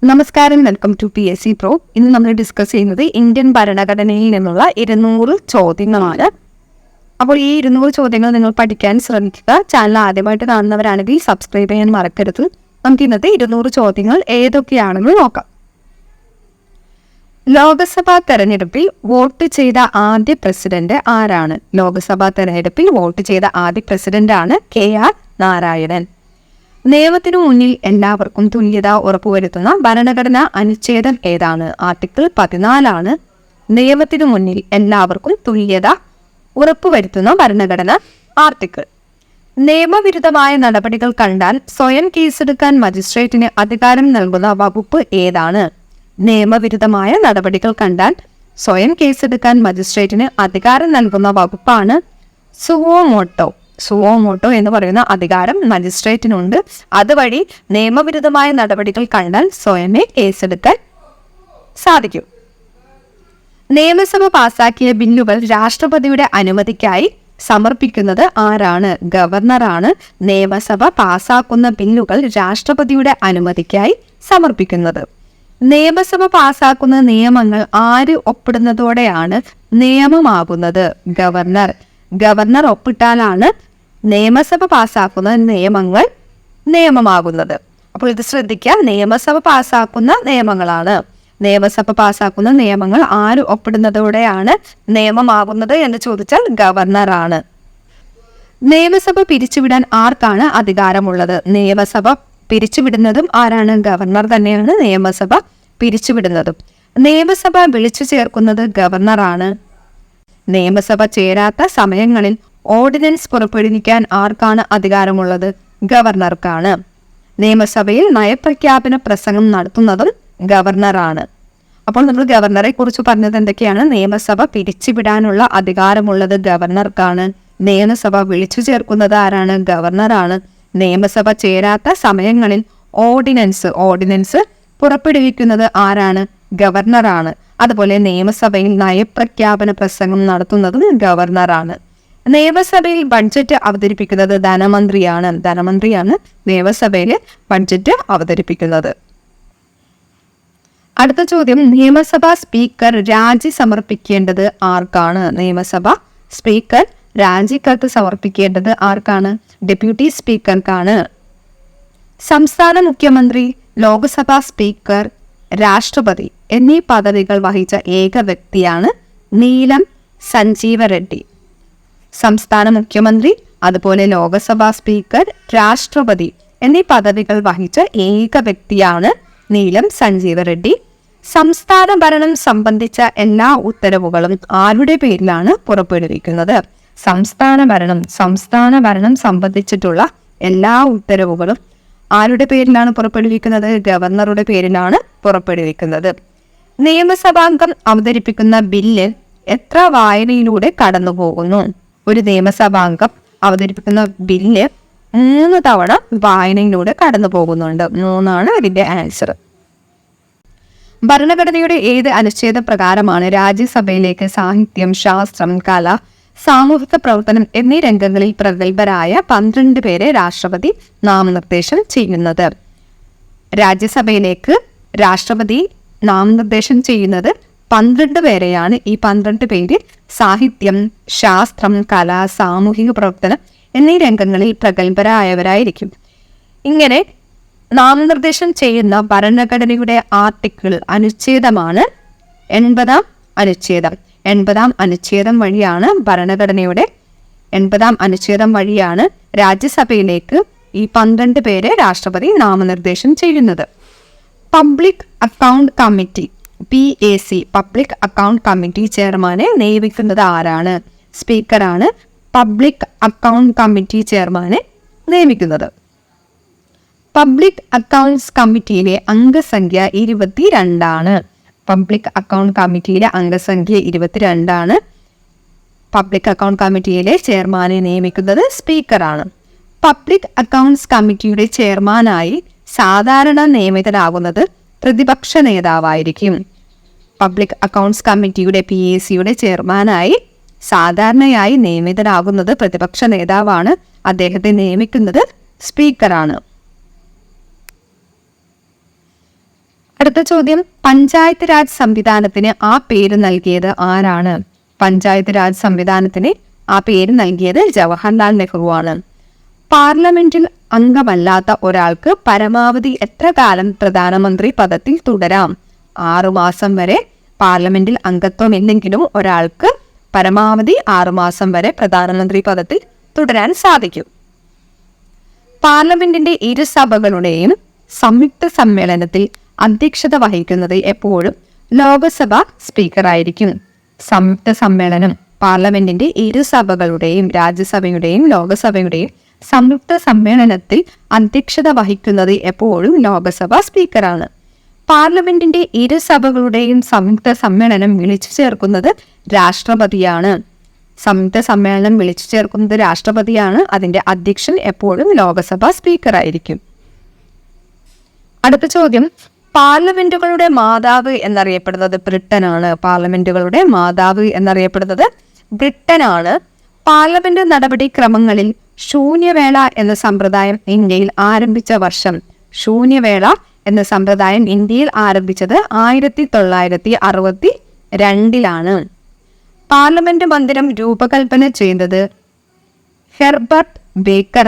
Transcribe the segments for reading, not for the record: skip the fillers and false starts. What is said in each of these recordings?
നമസ്കാരം, welcome to PSC Pro. ഇന്ന് നമ്മൾ ഡിസ്കസ് ചെയ്യുന്നത് ഇന്ത്യൻ ഭരണഘടനയിൽ നിന്നുള്ള 200 ചോദ്യങ്ങളാണ്. അപ്പോൾ ഈ 200 ചോദ്യങ്ങൾ നിങ്ങൾ പഠിക്കാൻ ശ്രമിക്കുക. ചാനൽ ആദ്യമായിട്ട് കാണുന്നവരാണെങ്കിൽ സബ്സ്ക്രൈബ് ചെയ്യാൻ മറക്കരുത്. നമുക്ക് ഇന്നത്തെ 200 ചോദ്യങ്ങൾ ഏതൊക്കെയാണെന്ന് നോക്കാം. ലോക്സഭാ തെരഞ്ഞെടുപ്പിൽ വോട്ട് ചെയ്ത ആദ്യ പ്രസിഡന്റ് ആരാണ്? ലോക്സഭാ തെരഞ്ഞെടുപ്പിൽ വോട്ട് ചെയ്ത ആദ്യ പ്രസിഡന്റാണ് KR നാരായണൻ. നിയമത്തിനു മുന്നിൽ എല്ലാവർക്കും തുല്യത ഉറപ്പുവരുത്തുന്ന ഭരണഘടനാ അനുച്ഛേദം ഏതാണ്? ആർട്ടിക്കിൾ 14 നിയമത്തിനു മുന്നിൽ എല്ലാവർക്കും തുല്യത ഉറപ്പുവരുത്തുന്ന ഭരണഘടന ആർട്ടിക്കിൾ. നിയമവിരുദ്ധമായ നടപടികൾ കണ്ടാൽ സ്വയം കേസെടുക്കാൻ മജിസ്ട്രേറ്റിന് അധികാരം നൽകുന്ന വകുപ്പ് ഏതാണ്? നിയമവിരുദ്ധമായ നടപടികൾ കണ്ടാൽ സ്വയം കേസെടുക്കാൻ മജിസ്ട്രേറ്റിന് അധികാരം നൽകുന്ന വകുപ്പാണ് സുവോമോട്ടോ എന്ന് പറയുന്ന അധികാരം മജിസ്ട്രേറ്റിനുണ്ട്. അതുവഴി നിയമവിരുദ്ധമായ നടപടികൾ കണ്ടാൽ സ്വയമേ കേസെടുക്കാൻ സാധിക്കും. നിയമസഭ പാസാക്കിയ ബില്ലുകൾ രാഷ്ട്രപതിയുടെ അനുമതിക്കായി സമർപ്പിക്കുന്നത് ആരാണ്? ഗവർണറാണ് നിയമസഭ പാസാക്കുന്ന ബില്ലുകൾ രാഷ്ട്രപതിയുടെ അനുമതിക്കായി സമർപ്പിക്കുന്നത്. നിയമസഭ പാസാക്കുന്ന നിയമങ്ങൾ ആര് ഒപ്പിടുന്നതോടെയാണ് നിയമമാകുന്നത്? ഗവർണർ ഒപ്പിട്ടാലാണ് നിയമസഭ പാസാക്കുന്ന നിയമങ്ങൾ നിയമമാകുന്നത്. അപ്പോൾ ഇത് ശ്രദ്ധിക്കുക, നിയമസഭ പാസാക്കുന്ന നിയമങ്ങളാണ്. നിയമസഭ പാസാക്കുന്ന നിയമങ്ങൾ ആര് ഒപ്പിടുന്നതോടെയാണ് നിയമമാകുന്നത് എന്ന് ചോദിച്ചാൽ ഗവർണറാണ്. നിയമസഭ പിരിച്ചുവിടാൻ ആർക്കാണ് അധികാരമുള്ളത്? നിയമസഭ പിരിച്ചുവിടുന്നതും ആരാണ്? ഗവർണർ തന്നെയാണ് നിയമസഭ പിരിച്ചുവിടുന്നതും. നിയമസഭ വിളിച്ചു ചേർക്കുന്നത് ഗവർണറാണ്. നിയമസഭ ചേരാത്ത സമയങ്ങളിൽ ഓർഡിനൻസ് പുറപ്പെടുവിക്കാൻ ആർക്കാണ് അധികാരമുള്ളത്? ഗവർണർക്കാണ്. നിയമസഭയിൽ നയപ്രഖ്യാപന പ്രസംഗം നടത്തുന്നതും ഗവർണറാണ്. അപ്പോൾ നമ്മൾ ഗവർണറെ കുറിച്ച് പറഞ്ഞത് എന്തൊക്കെയാണ്? നിയമസഭ പിരിച്ചുവിടാനുള്ള അധികാരമുള്ളത് ഗവർണർക്കാണ്. നിയമസഭ വിളിച്ചു ചേർക്കുന്നത് ആരാണ്? ഗവർണറാണ്. നിയമസഭ ചേരാത്ത സമയങ്ങളിൽ ഓർഡിനൻസ് പുറപ്പെടുവിക്കുന്നത് ആരാണ്? ഗവർണറാണ്. അതുപോലെ നിയമസഭയിൽ നയപ്രഖ്യാപന പ്രസംഗം നടത്തുന്നതും ഗവർണറാണ്. നിയമസഭയിൽ ബഡ്ജറ്റ് അവതരിപ്പിക്കുന്നത് ധനമന്ത്രിയാണ് നിയമസഭയിൽ ബഡ്ജറ്റ് അവതരിപ്പിക്കുന്നത്. അടുത്ത ചോദ്യം, നിയമസഭാ സ്പീക്കർ രാജി സമർപ്പിക്കേണ്ടത് ആർക്കാണ്? നിയമസഭ സ്പീക്കർ രാജിക്കത്ത് സമർപ്പിക്കേണ്ടത് ആർക്കാണ്? ഡെപ്യൂട്ടി സ്പീക്കർക്കാണ്. സംസ്ഥാന മുഖ്യമന്ത്രി, ലോക്സഭാ സ്പീക്കർ, രാഷ്ട്രപതി എന്നീ പദവികൾ വഹിച്ച ഏക വ്യക്തിയാണ് നീലം സഞ്ജീവ റെഡ്ഡി. സംസ്ഥാന മുഖ്യമന്ത്രി, അതുപോലെ ലോക്സഭാ സ്പീക്കർ, രാഷ്ട്രപതി എന്നീ പദവികൾ വഹിച്ച ഏക വ്യക്തിയാണ് നീലം സഞ്ജീവ റെഡ്ഡി. സംസ്ഥാന ഭരണം സംബന്ധിച്ച എല്ലാ ഉത്തരവുകളും ആരുടെ പേരിലാണ് പുറപ്പെടുവിക്കുന്നത്? സംസ്ഥാന ഭരണം സംബന്ധിച്ചിട്ടുള്ള എല്ലാ ഉത്തരവുകളും ആരുടെ പേരിലാണ് പുറപ്പെടുവിക്കുന്നത്? ഗവർണറുടെ പേരിലാണ് പുറപ്പെടുവിക്കുന്നത്. നിയമസഭാംഗം അവതരിപ്പിക്കുന്ന ബില്ല് എത്ര വായനയിലൂടെ കടന്നു പോകുന്നു? ഒരു നിയമസഭാംഗം അവതരിപ്പിക്കുന്ന ബില്ല് 3 തവണ വായനയിലൂടെ കടന്നു പോകുന്നുണ്ട്. 3 അതിന്റെ ആൻസർ. ഭരണഘടനയുടെ ഏത് അനുച്ഛേദ പ്രകാരമാണ് രാജ്യസഭയിലേക്ക് സാഹിത്യം, ശാസ്ത്രം, കല, സാമൂഹിക പ്രവർത്തനം എന്നീ രംഗങ്ങളിൽ പ്രഗത്ഭരായ 12 പേരെ രാഷ്ട്രപതി നാമനിർദ്ദേശം ചെയ്യുന്നത്? രാജ്യസഭയിലേക്ക് രാഷ്ട്രപതി നാമനിർദ്ദേശം ചെയ്യുന്നത് 12 പേരെയാണ്. ഈ 12 പേര് സാഹിത്യം, ശാസ്ത്രം, കല, സാമൂഹിക പ്രവർത്തനം എന്നീ രംഗങ്ങളിൽ പ്രഗത്ഭരായവരായിരിക്കും. ഇങ്ങനെ നാമനിർദ്ദേശം ചെയ്യുന്ന ഭരണഘടനയുടെ അനുച്ഛേദമാണ് 80-ാം അനുച്ഛേദം. 80-ാം അനുച്ഛേദം വഴിയാണ് ഭരണഘടനയുടെ 80-ാം അനുച്ഛേദം വഴിയാണ് രാജ്യസഭയിലേക്ക് ഈ 12 പേരെ രാഷ്ട്രപതി നാമനിർദ്ദേശം ചെയ്യുന്നത്. Public account committee PAC public account committee ചെയർമാനെ നിയമിക്കുന്നത് ആരാണ്? സ്പീക്കറാണ് പബ്ലിക് അക്കൗണ്ട് കമ്മിറ്റി ചെയർമാനെ നിയമിക്കുന്നത്. പബ്ലിക് അക്കൗണ്ട്സ് കമ്മിറ്റിയിലെ അംഗസംഖ്യ 22 പബ്ലിക് അക്കൗണ്ട് കമ്മിറ്റിയിലെ അംഗസംഖ്യ 22. പബ്ലിക് അക്കൗണ്ട് കമ്മിറ്റിയിലെ ചെയർമാനെ നിയമിക്കുന്നത് സ്പീക്കറാണ്. പബ്ലിക് അക്കൗണ്ട്സ് കമ്മിറ്റിയുടെ ചെയർമാനായി സാധാരണ നിയമിതനാകുന്നത് പ്രതിപക്ഷ നേതാവായിരിക്കും. പബ്ലിക് അക്കൗണ്ട്സ് കമ്മിറ്റിയുടെ PACയുടെ ചെയർമാനായി സാധാരണയായി നിയമിതനാകുന്നത് പ്രതിപക്ഷ നേതാവാണ്. അദ്ദേഹത്തെ നിയമിക്കുന്നത് സ്പീക്കറാണ്. അടുത്ത ചോദ്യം, പഞ്ചായത്ത് രാജ് സംവിധാനത്തിന് ആ പേര് നൽകിയത് ആരാണ്? പഞ്ചായത്ത് രാജ് സംവിധാനത്തിന് ആ പേര് നൽകിയത് ജവഹർലാൽ നെഹ്റു ആണ്. പാർലമെന്റിൽ അംഗമല്ലാത്ത ഒരാൾക്ക് പരമാവധി എത്ര കാലം പ്രധാനമന്ത്രി പദത്തിൽ തുടരാം? 6 മാസം വരെ പാർലമെന്റിൽ അംഗത്വം ഇല്ലെങ്കിലും ഒരാൾക്ക് പരമാവധി 6 മാസം വരെ പ്രധാനമന്ത്രി പദത്തിൽ തുടരാൻ സാധിക്കും. പാർലമെന്റിന്റെ ഇരുസഭകളുടെയും സംയുക്ത സമ്മേളനത്തിൽ അധ്യക്ഷത വഹിക്കുന്നത് എപ്പോഴും ലോകസഭ സ്പീക്കർ ആയിരിക്കും. സംയുക്ത സമ്മേളനം പാർലമെന്റിന്റെ ഇരുസഭകളുടെയും രാജ്യസഭയുടെയും ലോകസഭയുടെയും സംയുക്ത സമ്മേളനത്തിൽ അധ്യക്ഷത വഹിക്കുന്നത് എപ്പോഴും ലോകസഭ സ്പീക്കറാണ്. പാർലമെന്റിന്റെ ഇരുസഭകളുടെയും സംയുക്ത സമ്മേളനം വിളിച്ചു ചേർക്കുന്നത് രാഷ്ട്രപതിയാണ്. സംയുക്ത സമ്മേളനം വിളിച്ചു ചേർക്കുന്നത് രാഷ്ട്രപതിയാണ്. അതിന്റെ അധ്യക്ഷൻ എപ്പോഴും ലോകസഭ സ്പീക്കർ ആയിരിക്കും. അടുത്ത ചോദ്യം, പാർലമെന്റുകളുടെ മാതാവ് എന്നറിയപ്പെടുന്നത് ബ്രിട്ടനാണ്. പാർലമെന്റുകളുടെ മാതാവ് എന്നറിയപ്പെടുന്നത് ബ്രിട്ടനാണ്. പാർലമെന്റ് നടപടിക്രമങ്ങളിൽ ശൂന്യവേള എന്ന സമ്പ്രദായം ഇന്ത്യയിൽ ആരംഭിച്ച വർഷം? ശൂന്യവേള എന്ന സമ്പ്രദായം ഇന്ത്യയിൽ ആരംഭിച്ചത് 1962 പാർലമെന്റ് മന്ദിരം രൂപകൽപ്പന ചെയ്തത് ഹെർബർട്ട് ബേക്കർ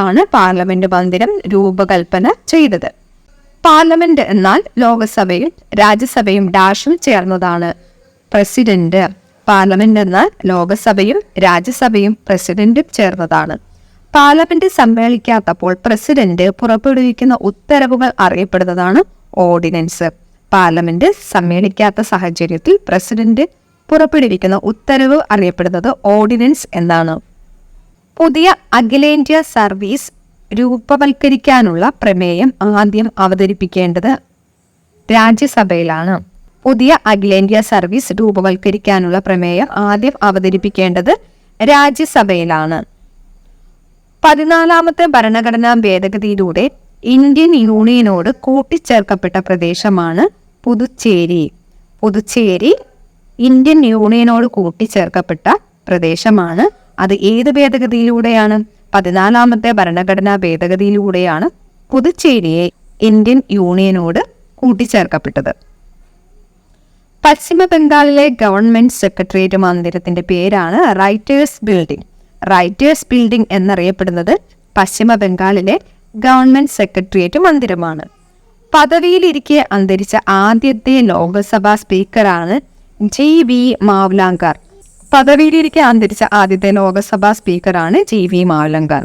ആണ് പാർലമെന്റ് മന്ദിരം രൂപകൽപ്പന ചെയ്തത്. പാർലമെന്റ് എന്നാൽ ലോകസഭയും രാജ്യസഭയും ഡാഷും ചേർന്നതാണ്. പ്രസിഡന്റ്. പാർലമെന്റ് എന്നാൽ ലോകസഭയും രാജ്യസഭയും പ്രസിഡന്റും ചേർന്നതാണ്. പാർലമെന്റ് സമ്മേളിക്കാത്തപ്പോൾ പ്രസിഡന്റ് പുറപ്പെടുവിക്കുന്ന ഉത്തരവുകൾ അറിയപ്പെടുന്നതാണ് ഓർഡിനൻസ്. പാർലമെന്റ് സമ്മേളിക്കാത്ത സാഹചര്യത്തിൽ പ്രസിഡന്റ് പുറപ്പെടുവിക്കുന്ന ഉത്തരവ് അറിയപ്പെടുന്നത് ഓർഡിനൻസ് എന്നാണ്. പുതിയ അഖിലേന്ത്യാ സർവീസ് രൂപവൽക്കരിക്കാനുള്ള പ്രമേയം ആദ്യം അവതരിപ്പിക്കേണ്ടത് രാജ്യസഭയിലാണ്. പുതിയ അഖിലേന്ത്യാ സർവീസ് രൂപവൽക്കരിക്കാനുള്ള പ്രമേയം ആദ്യം അവതരിപ്പിക്കേണ്ടത് രാജ്യസഭയിലാണ്. 14ാമത്തെ ഭരണഘടനാ ഭേദഗതിയിലൂടെ ഇന്ത്യൻ യൂണിയനോട് കൂട്ടിച്ചേർക്കപ്പെട്ട പ്രദേശമാണ് പുതുച്ചേരി. പുതുച്ചേരി ഇന്ത്യൻ യൂണിയനോട് കൂട്ടിച്ചേർക്കപ്പെട്ട പ്രദേശമാണ്. അത് ഏത് ഭേദഗതിയിലൂടെയാണ്? 14ാമത്തെ ഭരണഘടനാ ഭേദഗതിയിലൂടെയാണ് പുതുച്ചേരിയെ ഇന്ത്യൻ യൂണിയനോട് കൂട്ടിച്ചേർക്കപ്പെട്ടത്. പശ്ചിമ ബംഗാളിലെ ഗവൺമെന്റ് സെക്രട്ടേറിയറ്റ് മന്ദിരത്തിന്റെ പേരാണ് റൈറ്റേഴ്സ് ബിൽഡിംഗ്. റൈറ്റേഴ്സ് ബിൽഡിംഗ് എന്നറിയപ്പെടുന്നത് പശ്ചിമ ബംഗാളിലെ ഗവൺമെന്റ് സെക്രട്ടേറിയറ്റ് മന്ദിരമാണ്. പദവിയിലിരിക്കെ അന്തരിച്ച ആദ്യത്തെ ലോക്സഭാ സ്പീക്കറാണ് JV മാവ്ലാങ്കർ. പദവിയിലിരിക്കെ അന്തരിച്ച ആദ്യത്തെ ലോക്സഭാ സ്പീക്കറാണ് JV മാവ്ലാങ്കർ.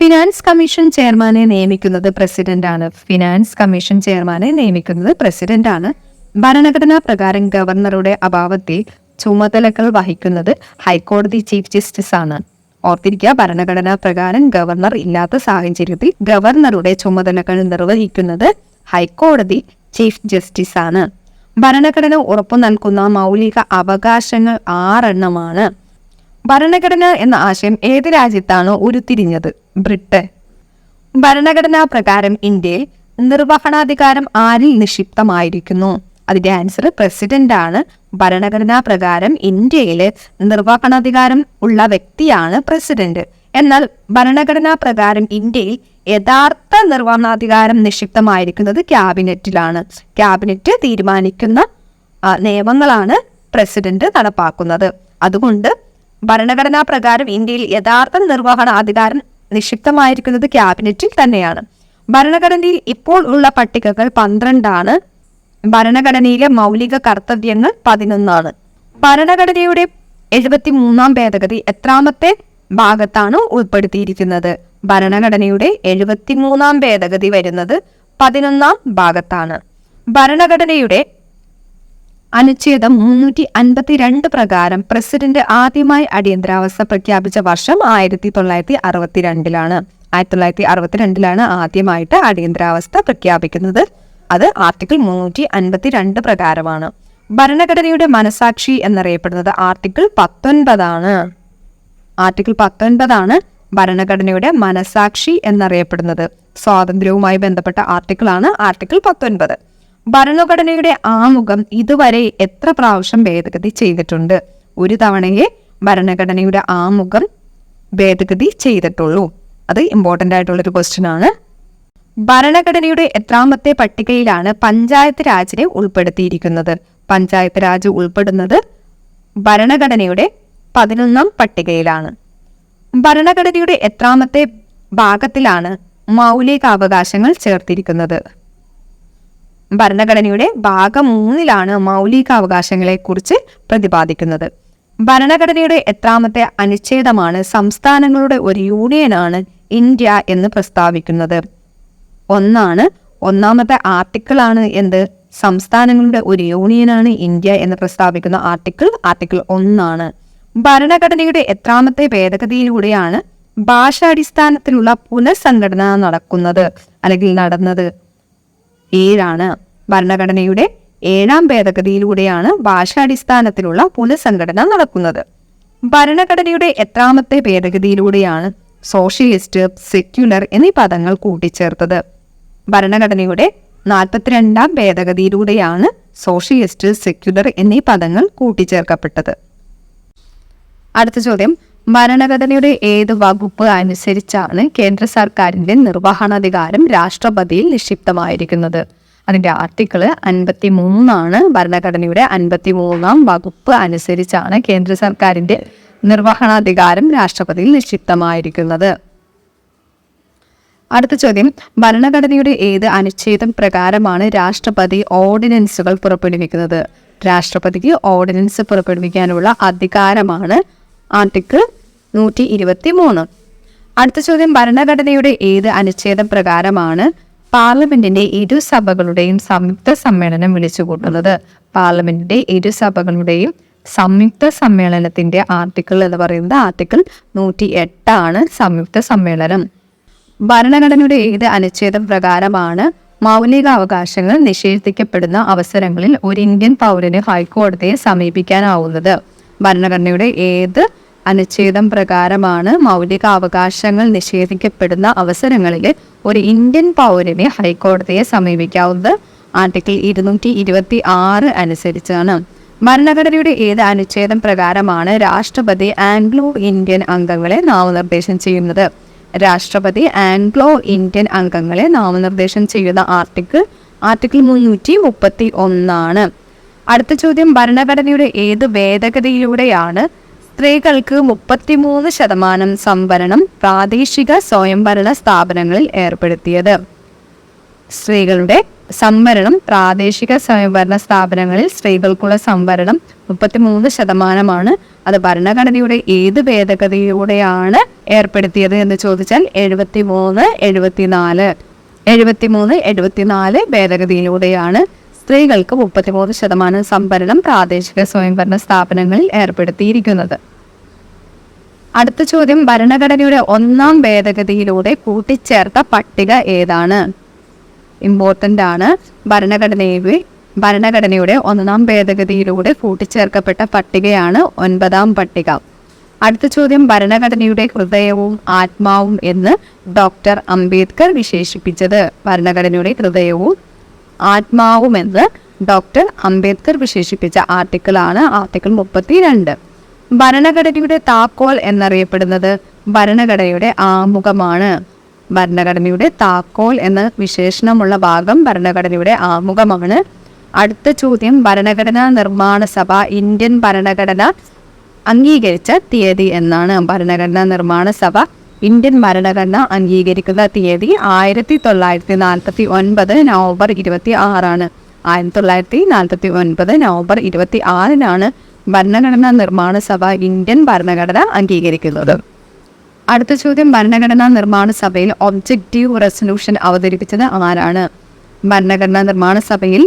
ഫിനാൻസ് കമ്മീഷൻ ചെയർമാനെ നിയമിക്കുന്നത് പ്രസിഡന്റാണ്. ഫിനാൻസ് കമ്മീഷൻ ചെയർമാനെ നിയമിക്കുന്നത് പ്രസിഡന്റാണ്. ഭരണഘടനാ പ്രകാരം ഗവർണറുടെ അഭാവത്തിൽ ചുമതലകൾ വഹിക്കുന്നത് ഹൈക്കോടതി ചീഫ് ജസ്റ്റിസ് ആണ്. ഓർത്തിരിക്കുക, ഭരണഘടനാ പ്രകാരം ഗവർണർ ഇല്ലാത്ത സാഹചര്യത്തിൽ ഗവർണറുടെ ചുമതലകൾ നിർവഹിക്കുന്നത് ഹൈക്കോടതി ചീഫ് ജസ്റ്റിസ് ആണ്. ഭരണഘടന ഉറപ്പു നൽകുന്ന മൗലിക അവകാശങ്ങൾ 6 ഭരണഘടന എന്ന ആശയം ഏത് രാജ്യത്താണ് ഉരുത്തിരിഞ്ഞത്? ബ്രിട്ടൻ. ഭരണഘടനാ പ്രകാരം ഇന്ത്യയിൽ നിർവഹണാധികാരം ആരിൽ നിക്ഷിപ്തമായിരിക്കുന്നു? അതിന്റെ ആൻസർ പ്രസിഡന്റ് ആണ്. ഭരണഘടനാ പ്രകാരം ഇന്ത്യയിലെ നിർവഹണാധികാരം ഉള്ള വ്യക്തിയാണ് പ്രസിഡന്റ്. എന്നാൽ ഭരണഘടനാ പ്രകാരം ഇന്ത്യയിൽ യഥാർത്ഥ നിർവഹണാധികാരം നിക്ഷിപ്തമായിരിക്കുന്നത് ക്യാബിനറ്റിലാണ്. ക്യാബിനറ്റ് തീരുമാനിക്കുന്ന നിയമങ്ങളാണ് പ്രസിഡന്റ് നടപ്പാക്കുന്നത്. അതുകൊണ്ട് ഭരണഘടനാ പ്രകാരം ഇന്ത്യയിൽ യഥാർത്ഥ നിർവഹണാധികാരം നിക്ഷിപ്തമായിരിക്കുന്നത് ക്യാബിനറ്റിൽ തന്നെയാണ്. ഭരണഘടനയിൽ ഇപ്പോൾ ഉള്ള പട്ടികകൾ 12. ഭരണഘടനയിലെ മൗലിക കർത്തവ്യങ്ങൾ 11. ഭരണഘടനയുടെ 73ാം ഭേദഗതി എത്രാമത്തെ ഭാഗത്താണ് ഉൾപ്പെടുത്തിയിരിക്കുന്നത്? ഭരണഘടനയുടെ 73ാം ഭേദഗതി വരുന്നത് 11ാം ഭാഗത്താണ്. ഭരണഘടനയുടെ അനുച്ഛേദം 352 പ്രകാരം പ്രസിഡന്റ് ആദ്യമായി അടിയന്തരാവസ്ഥ പ്രഖ്യാപിച്ച വർഷം 1962 1962 ആദ്യമായിട്ട് അടിയന്തരാവസ്ഥ പ്രഖ്യാപിക്കുന്നത്. അത് ആർട്ടിക്കിൾ 352 പ്രകാരമാണ്. ഭരണഘടനയുടെ മനസാക്ഷി എന്നറിയപ്പെടുന്നത് ആർട്ടിക്കിൾ 19 ആർട്ടിക്കിൾ 19 ഭരണഘടനയുടെ മനസാക്ഷി എന്നറിയപ്പെടുന്നത്. സ്വാതന്ത്ര്യവുമായി ബന്ധപ്പെട്ട ആർട്ടിക്കിളാണ് ആർട്ടിക്കിൾ 19. ഭരണഘടനയുടെ ആമുഖം ഇതുവരെ എത്ര പ്രാവശ്യം ഭേദഗതി ചെയ്തിട്ടുണ്ട്? ഒരു തവണയെ ഭരണഘടനയുടെ ആമുഖം ഭേദഗതി ചെയ്തിട്ടുള്ളൂ. അത് ഇമ്പോർട്ടൻ്റ് ആയിട്ടുള്ളൊരു ക്വസ്റ്റ്യൻ ആണ്. ഭരണഘടനയുടെ എത്രാമത്തെ പട്ടികയിലാണ് പഞ്ചായത്ത് രാജിനെ ഉൾപ്പെടുത്തിയിരിക്കുന്നത്? പഞ്ചായത്ത് രാജ് ഉൾപ്പെടുന്നത് ഭരണഘടനയുടെ 11ാം പട്ടികയിലാണ്. ഭരണഘടനയുടെ എത്രാമത്തെ ഭാഗത്തിലാണ് മൗലികാവകാശങ്ങൾ ചേർത്തിരിക്കുന്നത്? ഭരണഘടനയുടെ ഭാഗം 3 മൗലികാവകാശങ്ങളെ കുറിച്ച് പ്രതിപാദിക്കുന്നത്. ഭരണഘടനയുടെ എത്രാമത്തെ അനുച്ഛേദമാണ് സംസ്ഥാനങ്ങളുടെ ഒരു യൂണിയനാണ് ഇന്ത്യ എന്ന് പ്രസ്താവിക്കുന്നത്? 1. ഒന്നാമത്തെ ആർട്ടിക്കിളാണ് എന്ത്? സംസ്ഥാനങ്ങളുടെ ഒരു യൂണിയനാണ് ഇന്ത്യ എന്ന് പ്രസ്താവിക്കുന്ന ആർട്ടിക്കിൾ 1. ഭരണഘടനയുടെ എത്രാമത്തെ ഭേദഗതിയിലൂടെയാണ് ഭാഷാടിസ്ഥാനത്തിലുള്ള പുനഃസംഘടന നടക്കുന്നത് അല്ലെങ്കിൽ നടന്നത്? 7. ഭരണഘടനയുടെ 7ാം ഭേദഗതിയിലൂടെയാണ് ഭാഷാടിസ്ഥാനത്തിലുള്ള പുനഃസംഘടന നടക്കുന്നത്. ഭരണഘടനയുടെ എത്രാമത്തെ ഭേദഗതിയിലൂടെയാണ് സോഷ്യലിസ്റ്റ്, സെക്യുലർ എന്നീ പദങ്ങൾ കൂട്ടിച്ചേർത്തത്? ഭരണഘടനയുടെ 42ാം ഭേദഗതിയിലൂടെയാണ് സോഷ്യലിസ്റ്റ്, സെക്യുലർ എന്നീ പദങ്ങൾ കൂട്ടിച്ചേർക്കപ്പെട്ടത്. അടുത്ത ചോദ്യം, ഭരണഘടനയുടെ ഏത് വകുപ്പ് അനുസരിച്ചാണ് കേന്ദ്ര സർക്കാരിന്റെ നിർവഹണാധികാരം രാഷ്ട്രപതിയിൽ നിക്ഷിപ്തമായിരിക്കുന്നത്? അതിന്റെ ആർട്ടിക്കിൾ 53 ഭരണഘടനയുടെ 53ാം വകുപ്പ് അനുസരിച്ചാണ് കേന്ദ്ര സർക്കാരിന്റെ നിർവഹണാധികാരം രാഷ്ട്രപതിയിൽ നിക്ഷിപ്തമായിരിക്കുന്നത്. അടുത്ത ചോദ്യം, ഭരണഘടനയുടെ ഏത് അനുച്ഛേദം പ്രകാരമാണ് രാഷ്ട്രപതി ഓർഡിനൻസുകൾ പുറപ്പെടുവിക്കുന്നത്? രാഷ്ട്രപതിക്ക് ഓർഡിനൻസ് പുറപ്പെടുവിക്കാനുള്ള അധികാരമാണ് ആർട്ടിക്കിൾ 123. അടുത്ത ചോദ്യം, ഭരണഘടനയുടെ ഏത് അനുച്ഛേദം പ്രകാരമാണ് പാർലമെന്റിന്റെ ഇരുസഭകളുടെയും സംയുക്ത സമ്മേളനം വിളിച്ചുകൂട്ടുന്നത്? പാർലമെന്റിന്റെ ഇരുസഭകളുടെയും സംയുക്ത സമ്മേളനത്തിന്റെ ആർട്ടിക്കിൾ എന്ന് പറയുന്നത് ആർട്ടിക്കിൾ 108 സംയുക്ത സമ്മേളനം. ഭരണഘടനയുടെ ഏത് അനുച്ഛേദം പ്രകാരമാണ് മൗലികാവകാശങ്ങൾ നിഷേധിക്കപ്പെടുന്ന അവസരങ്ങളിൽ ഒരു ഇന്ത്യൻ പൗരന് ഹൈക്കോടതിയെ സമീപിക്കാനാവുന്നത്? ഭരണഘടനയുടെ ഏത് അനുച്ഛേദം പ്രകാരമാണ് മൗലികാവകാശങ്ങൾ നിഷേധിക്കപ്പെടുന്ന അവസരങ്ങളിൽ ഒരു ഇന്ത്യൻ പൗരനെ ഹൈക്കോടതിയെ സമീപിക്കാവുന്നത്? ആർട്ടിക്കിൾ 226 അനുസരിച്ചാണ്. ഭരണഘടനയുടെ ഏത് അനുച്ഛേദം പ്രകാരമാണ് രാഷ്ട്രപതി ആംഗ്ലോ ഇന്ത്യൻ അംഗങ്ങളെ നാമനിർദ്ദേശം ചെയ്യുന്നത്? രാഷ്ട്രപതി ആംഗ്ലോ ഇന്ത്യൻ അംഗങ്ങളെ നാമനിർദ്ദേശം ചെയ്യുന്ന ആർട്ടിക്കിൾ 331. അടുത്ത ചോദ്യം, ഭരണഘടനയുടെ ഏത് ഭേദഗതിയിലൂടെയാണ് സ്ത്രീകൾക്ക് 33% സംവരണം പ്രാദേശിക സ്വയംഭരണ സ്ഥാപനങ്ങളിൽ ഏർപ്പെടുത്തിയത്? സ്ത്രീകളുടെ സംവരണം പ്രാദേശിക സ്വയംഭരണ സ്ഥാപനങ്ങളിൽ സ്ത്രീകൾക്കുള്ള സംവരണം 33%. അത് ഭരണഘടനയുടെ ഏത് ഭേദഗതിയിലൂടെയാണ് ഏർപ്പെടുത്തിയത് എന്ന് ചോദിച്ചാൽ 73-74 ഭേദഗതിയിലൂടെയാണ് സ്ത്രീകൾക്ക് 33% സംവരണം പ്രാദേശിക സ്വയംഭരണ സ്ഥാപനങ്ങളിൽ ഏർപ്പെടുത്തിയിരിക്കുന്നത്. അടുത്ത ചോദ്യം, ഭരണഘടനയുടെ 1ാം ഭേദഗതിയിലൂടെ കൂട്ടിച്ചേർത്ത പട്ടിക ഏതാണ്? ഇമ്പോർട്ടൻ്റ് ആണ്. ഭരണഘടനയുടെ 1ാം ഭേദഗതിയിലൂടെ കൂട്ടിച്ചേർക്കപ്പെട്ട പട്ടികയാണ് 9ാം പട്ടിക. അടുത്ത ചോദ്യം, ഭരണഘടനയുടെ ഹൃദയവും ആത്മാവും എന്ന് ഡോക്ടർ അംബേദ്കർ വിശേഷിപ്പിച്ചത്? ഭരണഘടനയുടെ ഹൃദയവും ആത്മാവുമെന്ന് ഡോക്ടർ അംബേദ്കർ വിശേഷിപ്പിച്ച ആർട്ടിക്കിളാണ് ആർട്ടിക്കിൾ 32. ഭരണഘടനയുടെ താക്കോൽ എന്നറിയപ്പെടുന്നത് ഭരണഘടനയുടെ ആമുഖമാണ്. ഭരണഘടനയുടെ താക്കോൽ എന്ന വിശേഷണമുള്ള ഭാഗം ഭരണഘടനയുടെ ആമുഖമാണ്. അടുത്ത ചോദ്യം, ഭരണഘടനാ നിർമ്മാണ സഭ ഇന്ത്യൻ ഭരണഘടന അംഗീകരിച്ച തീയതി എന്നാണ്? ഭരണഘടനാ നിർമ്മാണ സഭ ഇന്ത്യൻ ഭരണഘടന അംഗീകരിക്കുന്ന തീയതി 1949 നവംബർ 26. 1949 നവംബർ 26 ഭരണഘടനാ നിർമ്മാണ സഭ ഇന്ത്യൻ ഭരണഘടന അംഗീകരിക്കുന്നത്. അടുത്ത ചോദ്യം, ഭരണഘടനാ നിർമ്മാണ സഭയിൽ ഒബ്ജക്റ്റീവ് റെസൊല്യൂഷൻ അവതരിപ്പിച്ചത് ആരാണ്? ഭരണഘടനാ നിർമ്മാണ സഭയിൽ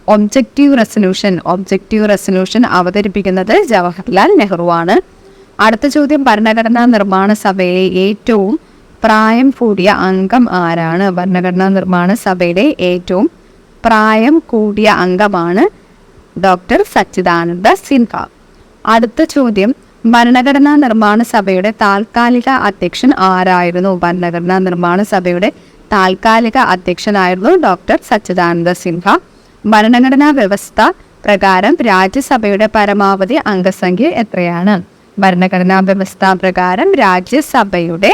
ഒബ്ജക്റ്റീവ് റെസൊല്യൂഷൻ അവതരിപ്പിക്കുന്നത് ജവഹർലാൽ നെഹ്റുവാണ്. അടുത്ത ചോദ്യം, ഭരണഘടനാ നിർമ്മാണ സഭയിലെ ഏറ്റവും പ്രായം കൂടിയ അംഗം ആരാണ്? ഭരണഘടനാ നിർമ്മാണ സഭയിലെ ഏറ്റവും പ്രായം കൂടിയ അംഗമാണ് ഡോക്ടർ സച്ചിദാനന്ദ സിൻഹ. അടുത്ത ചോദ്യം, ഭരണഘടനാ നിർമ്മാണ സഭയുടെ താൽക്കാലിക അധ്യക്ഷൻ ആരായിരുന്നു? ഭരണഘടനാ നിർമ്മാണ സഭയുടെ താൽക്കാലിക അധ്യക്ഷനായിരുന്നു ഡോക്ടർ സച്ചിദാനന്ദ സിൻഹ. ഭരണഘടനാ വ്യവസ്ഥ പ്രകാരം രാജ്യസഭയുടെ പരമാവധി അംഗസംഖ്യ എത്രയാണ്? ഭരണഘടനാ വ്യവസ്ഥ പ്രകാരം രാജ്യസഭയുടെ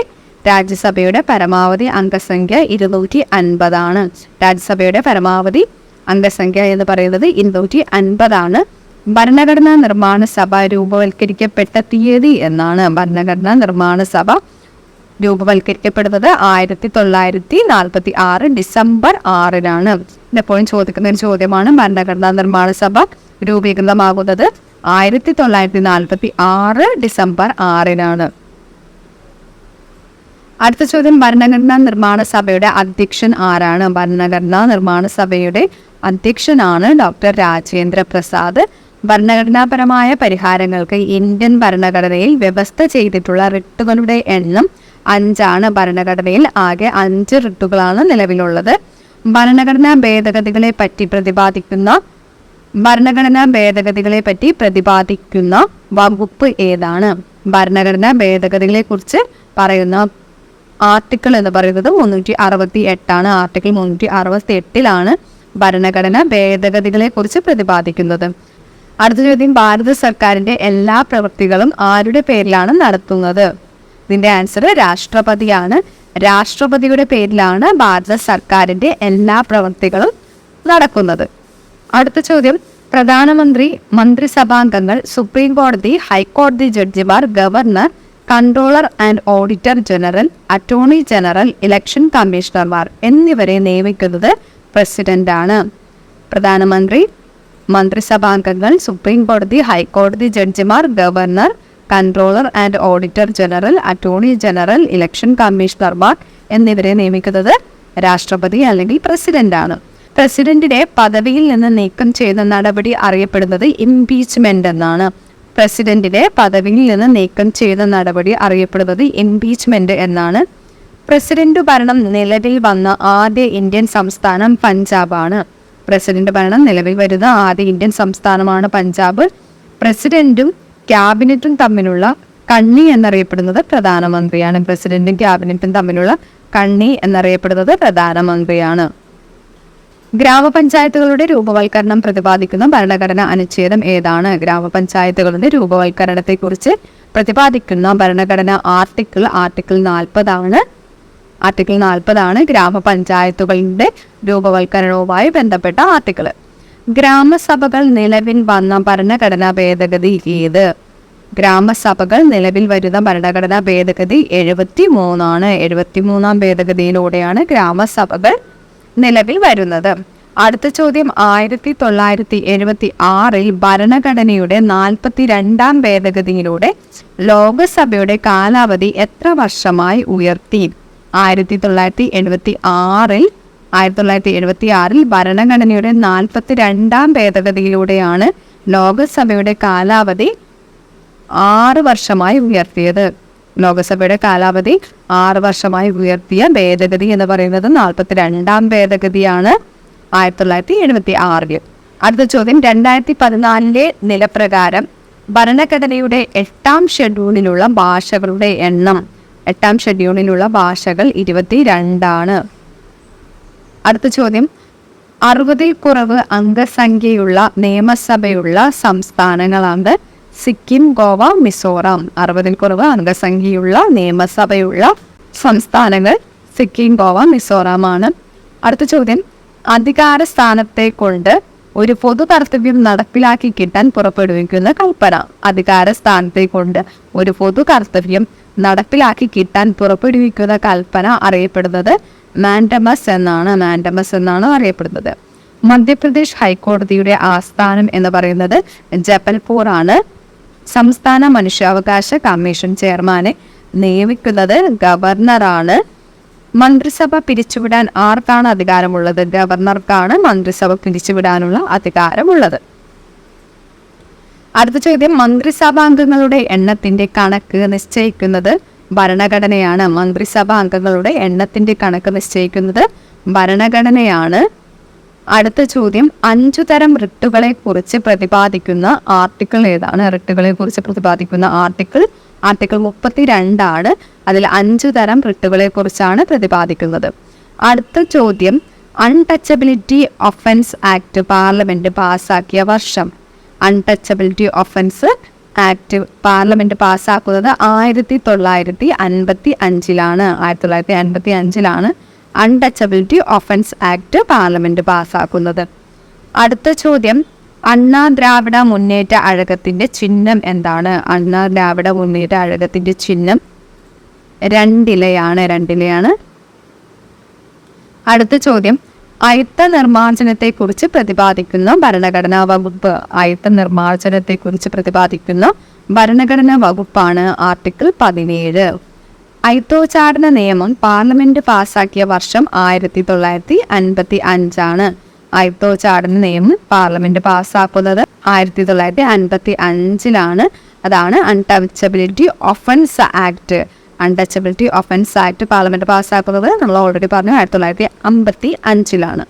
രാജ്യസഭയുടെ പരമാവധി അംഗസംഖ്യ 250 രാജ്യസഭയുടെ പരമാവധി അംഗസംഖ്യ എന്ന് പറയുന്നത് 250 ഭരണഘടനാ നിർമ്മാണ സഭ രൂപവൽക്കരിക്കപ്പെട്ട തീയതി എന്നാണ്. ഭരണഘടനാ നിർമ്മാണ സഭ രൂപവൽക്കരിക്കപ്പെടുന്നത് 1946 ഡിസംബർ 6 ഇതെപ്പോഴും ചോദിക്കുന്ന ഒരു ചോദ്യമാണ്. ഭരണഘടനാ നിർമ്മാണ സഭ രൂപീകൃതമാകുന്നത് 1946 ഡിസംബർ 6 അടുത്ത ചോദ്യം, ഭരണഘടനാ നിർമ്മാണ സഭയുടെ അധ്യക്ഷൻ ആരാണ്? ഭരണഘടനാ നിർമ്മാണ സഭയുടെ അധ്യക്ഷനാണ് ഡോക്ടർ രാജേന്ദ്ര പ്രസാദ്. ഭരണഘടനാപരമായ പരിഹാരങ്ങൾക്ക് ഇന്ത്യൻ ഭരണഘടനയിൽ വ്യവസ്ഥ ചെയ്തിട്ടുള്ള റിട്ടുകളുടെ എണ്ണം 5 ഭരണഘടനയിൽ ആകെ 5 റിട്ടുകളാണ് നിലവിലുള്ളത്. ഭരണഘടനാ ഭേദഗതികളെ പറ്റി പ്രതിപാദിക്കുന്ന വകുപ്പ് ഏതാണ്? ഭരണഘടനാ ഭേദഗതികളെ കുറിച്ച് പറയുന്ന ആർട്ടിക്കിൾ എന്ന് പറയുന്നത് 368 ആർട്ടിക്കിൾ 368 ഭരണഘടന ഭേദഗതികളെ കുറിച്ച് പ്രതിപാദിക്കുന്നത്. അടുത്ത ചോദ്യം, ഭാരത സർക്കാരിന്റെ എല്ലാ പ്രവൃത്തികളും ആരുടെ പേരിലാണ് നടത്തുന്നത്? ഇതിന്റെ ആൻസർ രാഷ്ട്രപതിയാണ്. രാഷ്ട്രപതിയുടെ പേരിലാണ് ഭാരത സർക്കാരിന്റെ എല്ലാ പ്രവൃത്തികളും നടക്കുന്നത്. അടുത്ത ചോദ്യം, പ്രധാനമന്ത്രി, മന്ത്രിസഭാംഗങ്ങൾ, സുപ്രീം കോടതി, ഹൈക്കോടതി ജഡ്ജിമാർ, governor, controller and auditor general, attorney general, election കമ്മീഷണർമാർ എന്നിവരെ നിയമിക്കുന്നത് പ്രസിഡന്റാണ്. പ്രധാനമന്ത്രി, മന്ത്രിസഭാംഗങ്ങൾ, സുപ്രീം കോടതി, ഹൈക്കോടതി ജഡ്ജിമാർ, governor, controller and auditor general, attorney general, election കമ്മീഷണർമാർ എന്നിവരെ നിയമിക്കുന്നത് രാഷ്ട്രപതി അല്ലെങ്കിൽ പ്രസിഡന്റാണ്. പ്രസിഡന്റിനെ പദവിയിൽ നിന്ന് നീക്കം ചെയ്യുന്ന നടപടി അറിയപ്പെടുന്നത് ഇംപീച്ച്മെന്റ് എന്നാണ്. പ്രസിഡന്റിനെ പദവിയിൽ നിന്ന് നീക്കം ചെയ്ത നടപടി അറിയപ്പെടുന്നത് ഇംപീച്ച്മെന്റ് എന്നാണ്. പ്രസിഡന്റ് ഭരണം നിലവിൽ വന്ന ആദ്യ ഇന്ത്യൻ സംസ്ഥാനം പഞ്ചാബാണ്. പ്രസിഡന്റ് ഭരണം നിലവിൽ വരുന്ന ആദ്യ ഇന്ത്യൻ സംസ്ഥാനമാണ് പഞ്ചാബ്. പ്രസിഡന്റും ക്യാബിനറ്റും തമ്മിലുള്ള കണ്ണി എന്നറിയപ്പെടുന്നത് പ്രധാനമന്ത്രിയാണ്. പ്രസിഡന്റും ക്യാബിനറ്റും തമ്മിലുള്ള കണ്ണി എന്നറിയപ്പെടുന്നത് പ്രധാനമന്ത്രിയാണ്. ഗ്രാമപഞ്ചായത്തുകളുടെ രൂപവൽക്കരണം പ്രതിപാദിക്കുന്ന ഭരണഘടന അനുച്ഛേദം ഏതാണ്? ഗ്രാമപഞ്ചായത്തുകളുടെ രൂപവൽക്കരണത്തെക്കുറിച്ച് പ്രതിപാദിക്കുന്ന ഭരണഘടന ആർട്ടിക്കിൾ 40 ആർട്ടിക്കിൾ 40 ഗ്രാമപഞ്ചായത്തുകളുടെ രൂപവൽക്കരണവുമായി ബന്ധപ്പെട്ട ആർട്ടിക്കിൾ. ഗ്രാമസഭകൾ നിലവിൽ വന്ന ഭരണഘടനാ ഭേദഗതി ഏത്? ഗ്രാമസഭകൾ നിലവിൽ വരുന്ന ഭരണഘടനാ ഭേദഗതി 73 73 ഭേദഗതിയിലൂടെയാണ് ഗ്രാമസഭകൾ നിലവിൽ വരുന്നത്. അടുത്ത ചോദ്യം, 1976 ഭരണഘടനയുടെ 42 ഭേദഗതിയിലൂടെ ലോകസഭയുടെ കാലാവധി എത്ര വർഷമായി ഉയർത്തി? 1976 ഭരണഘടനയുടെ 42 ഭേദഗതിയിലൂടെയാണ് ലോകസഭയുടെ കാലാവധി 6 വർഷമായി ഉയർത്തിയത്. ലോകസഭയുടെ കാലാവധി 6 വർഷമായി ഉയർത്തിയ ഭേദഗതി എന്ന് പറയുന്നത് 42 ഭേദഗതിയാണ് 1976. അടുത്ത ചോദ്യം, 2014 നിലപ്രകാരം ഭരണഘടനയുടെ 8ാം ഷെഡ്യൂളിലുള്ള ഭാഷകളുടെ എണ്ണം. 8ാം ഷെഡ്യൂളിലുള്ള ഭാഷകൾ 22. അടുത്ത ചോദ്യം, 60 കുറവ് അംഗസംഖ്യയുള്ള നിയമസഭയുള്ള സംസ്ഥാനങ്ങളാണ് സിക്കിം, ഗോവ, മിസോറാം. 60 കുറവ് അംഗസംഖ്യയുള്ള നിയമസഭയുള്ള സംസ്ഥാനങ്ങൾ സിക്കിം, ഗോവ, മിസോറാമാണ്. അടുത്ത ചോദ്യം, അധികാര സ്ഥാനത്തെ കൊണ്ട് ഒരു പൊതു കർത്തവ്യം നടപ്പിലാക്കി കിട്ടാൻ പുറപ്പെടുവിക്കുന്ന കൽപ്പന. അധികാര സ്ഥാനത്തെ കൊണ്ട് ഒരു പൊതു കർത്തവ്യം നടപ്പിലാക്കി കിട്ടാൻ പുറപ്പെടുവിക്കുന്ന കൽപ്പന അറിയപ്പെടുന്നത് മാൻഡമസ് എന്നാണ് അറിയപ്പെടുന്നത്. മധ്യപ്രദേശ് ഹൈക്കോടതിയുടെ ആസ്ഥാനം എന്ന് പറയുന്നത് ജബൽപൂർ ആണ്. സംസ്ഥാന മനുഷ്യാവകാശ കമ്മീഷൻ ചെയർമാനെ നിയമിക്കുന്നത് ഗവർണറാണ്. മന്ത്രിസഭ പിരിച്ചുവിടാൻ ആർക്കാണ് അധികാരമുള്ളത്? ഗവർണർക്കാണ് മന്ത്രിസഭ പിരിച്ചുവിടാനുള്ള അധികാരമുള്ളത്. അടുത്ത ചോദ്യം, മന്ത്രിസഭാംഗങ്ങളുടെ എണ്ണത്തിന്റെ കണക്ക് നിശ്ചയിക്കുന്നത് ഭരണഘടനയാണ്. മന്ത്രിസഭാ അംഗങ്ങളുടെ എണ്ണത്തിന്റെ കണക്ക് നിശ്ചയിക്കുന്നത് ഭരണഘടനയാണ്. അടുത്ത ചോദ്യം, 5 തരം റിട്ടുകളെ കുറിച്ച് പ്രതിപാദിക്കുന്ന ആർട്ടിക്കിൾ ഏതാണ്? റിട്ടുകളെ കുറിച്ച് പ്രതിപാദിക്കുന്ന ആർട്ടിക്കിൾ 32 അതിൽ 5 തരം റിട്ടുകളെ കുറിച്ചാണ് പ്രതിപാദിക്കുന്നത്. അടുത്ത ചോദ്യം, അൺടച്ചബിലിറ്റി ഒഫൻസ് ആക്ട് പാർലമെന്റ് പാസാക്കിയ വർഷം. അൺടച്ചബിലിറ്റി ഒഫൻസ് ആക്ട് പാർലമെന്റ് പാസ്സാക്കുന്നത് 1955-ലാണ്. 1955-ലാണ് അൺടച്ചബിലിറ്റി ഒഫൻസ് ആക്ട് പാർലമെന്റ് പാസ്സാക്കുന്നത്. അടുത്ത ചോദ്യം, അണ്ണാ ദ്രാവിഡ മുന്നേറ്റ കഴകത്തിന്റെ ചിഹ്നം എന്താണ്? അണ്ണാ ദ്രാവിഡ മുന്നേറ്റ കഴകത്തിന്റെ ചിഹ്നം രണ്ടിലയാണ്. അടുത്ത ചോദ്യം, അയിത്ത നിർമ്മാർജ്ജനത്തെക്കുറിച്ച് പ്രതിപാദിക്കുന്ന ഭരണഘടനാ വകുപ്പ്. അയിത്ത നിർമ്മാർജ്ജനത്തെക്കുറിച്ച് പ്രതിപാദിക്കുന്ന ഭരണഘടനാ വകുപ്പാണ് ആർട്ടിക്കിൾ 17. അയിത്തോച്ചാടന നിയമം പാർലമെന്റ് പാസാക്കിയ വർഷം 1955-ആണ്. അയിത്തോച്ചാടന നിയമം പാർലമെന്റ് പാസ്സാക്കുന്നത് 1955-ലാണ്. അതാണ് untouchability offence act. Untouchability offence act parliament പാസ്സാക്കുന്നത് നമ്മൾ ഓൾറെഡി പറഞ്ഞു 1955-ലാണ്.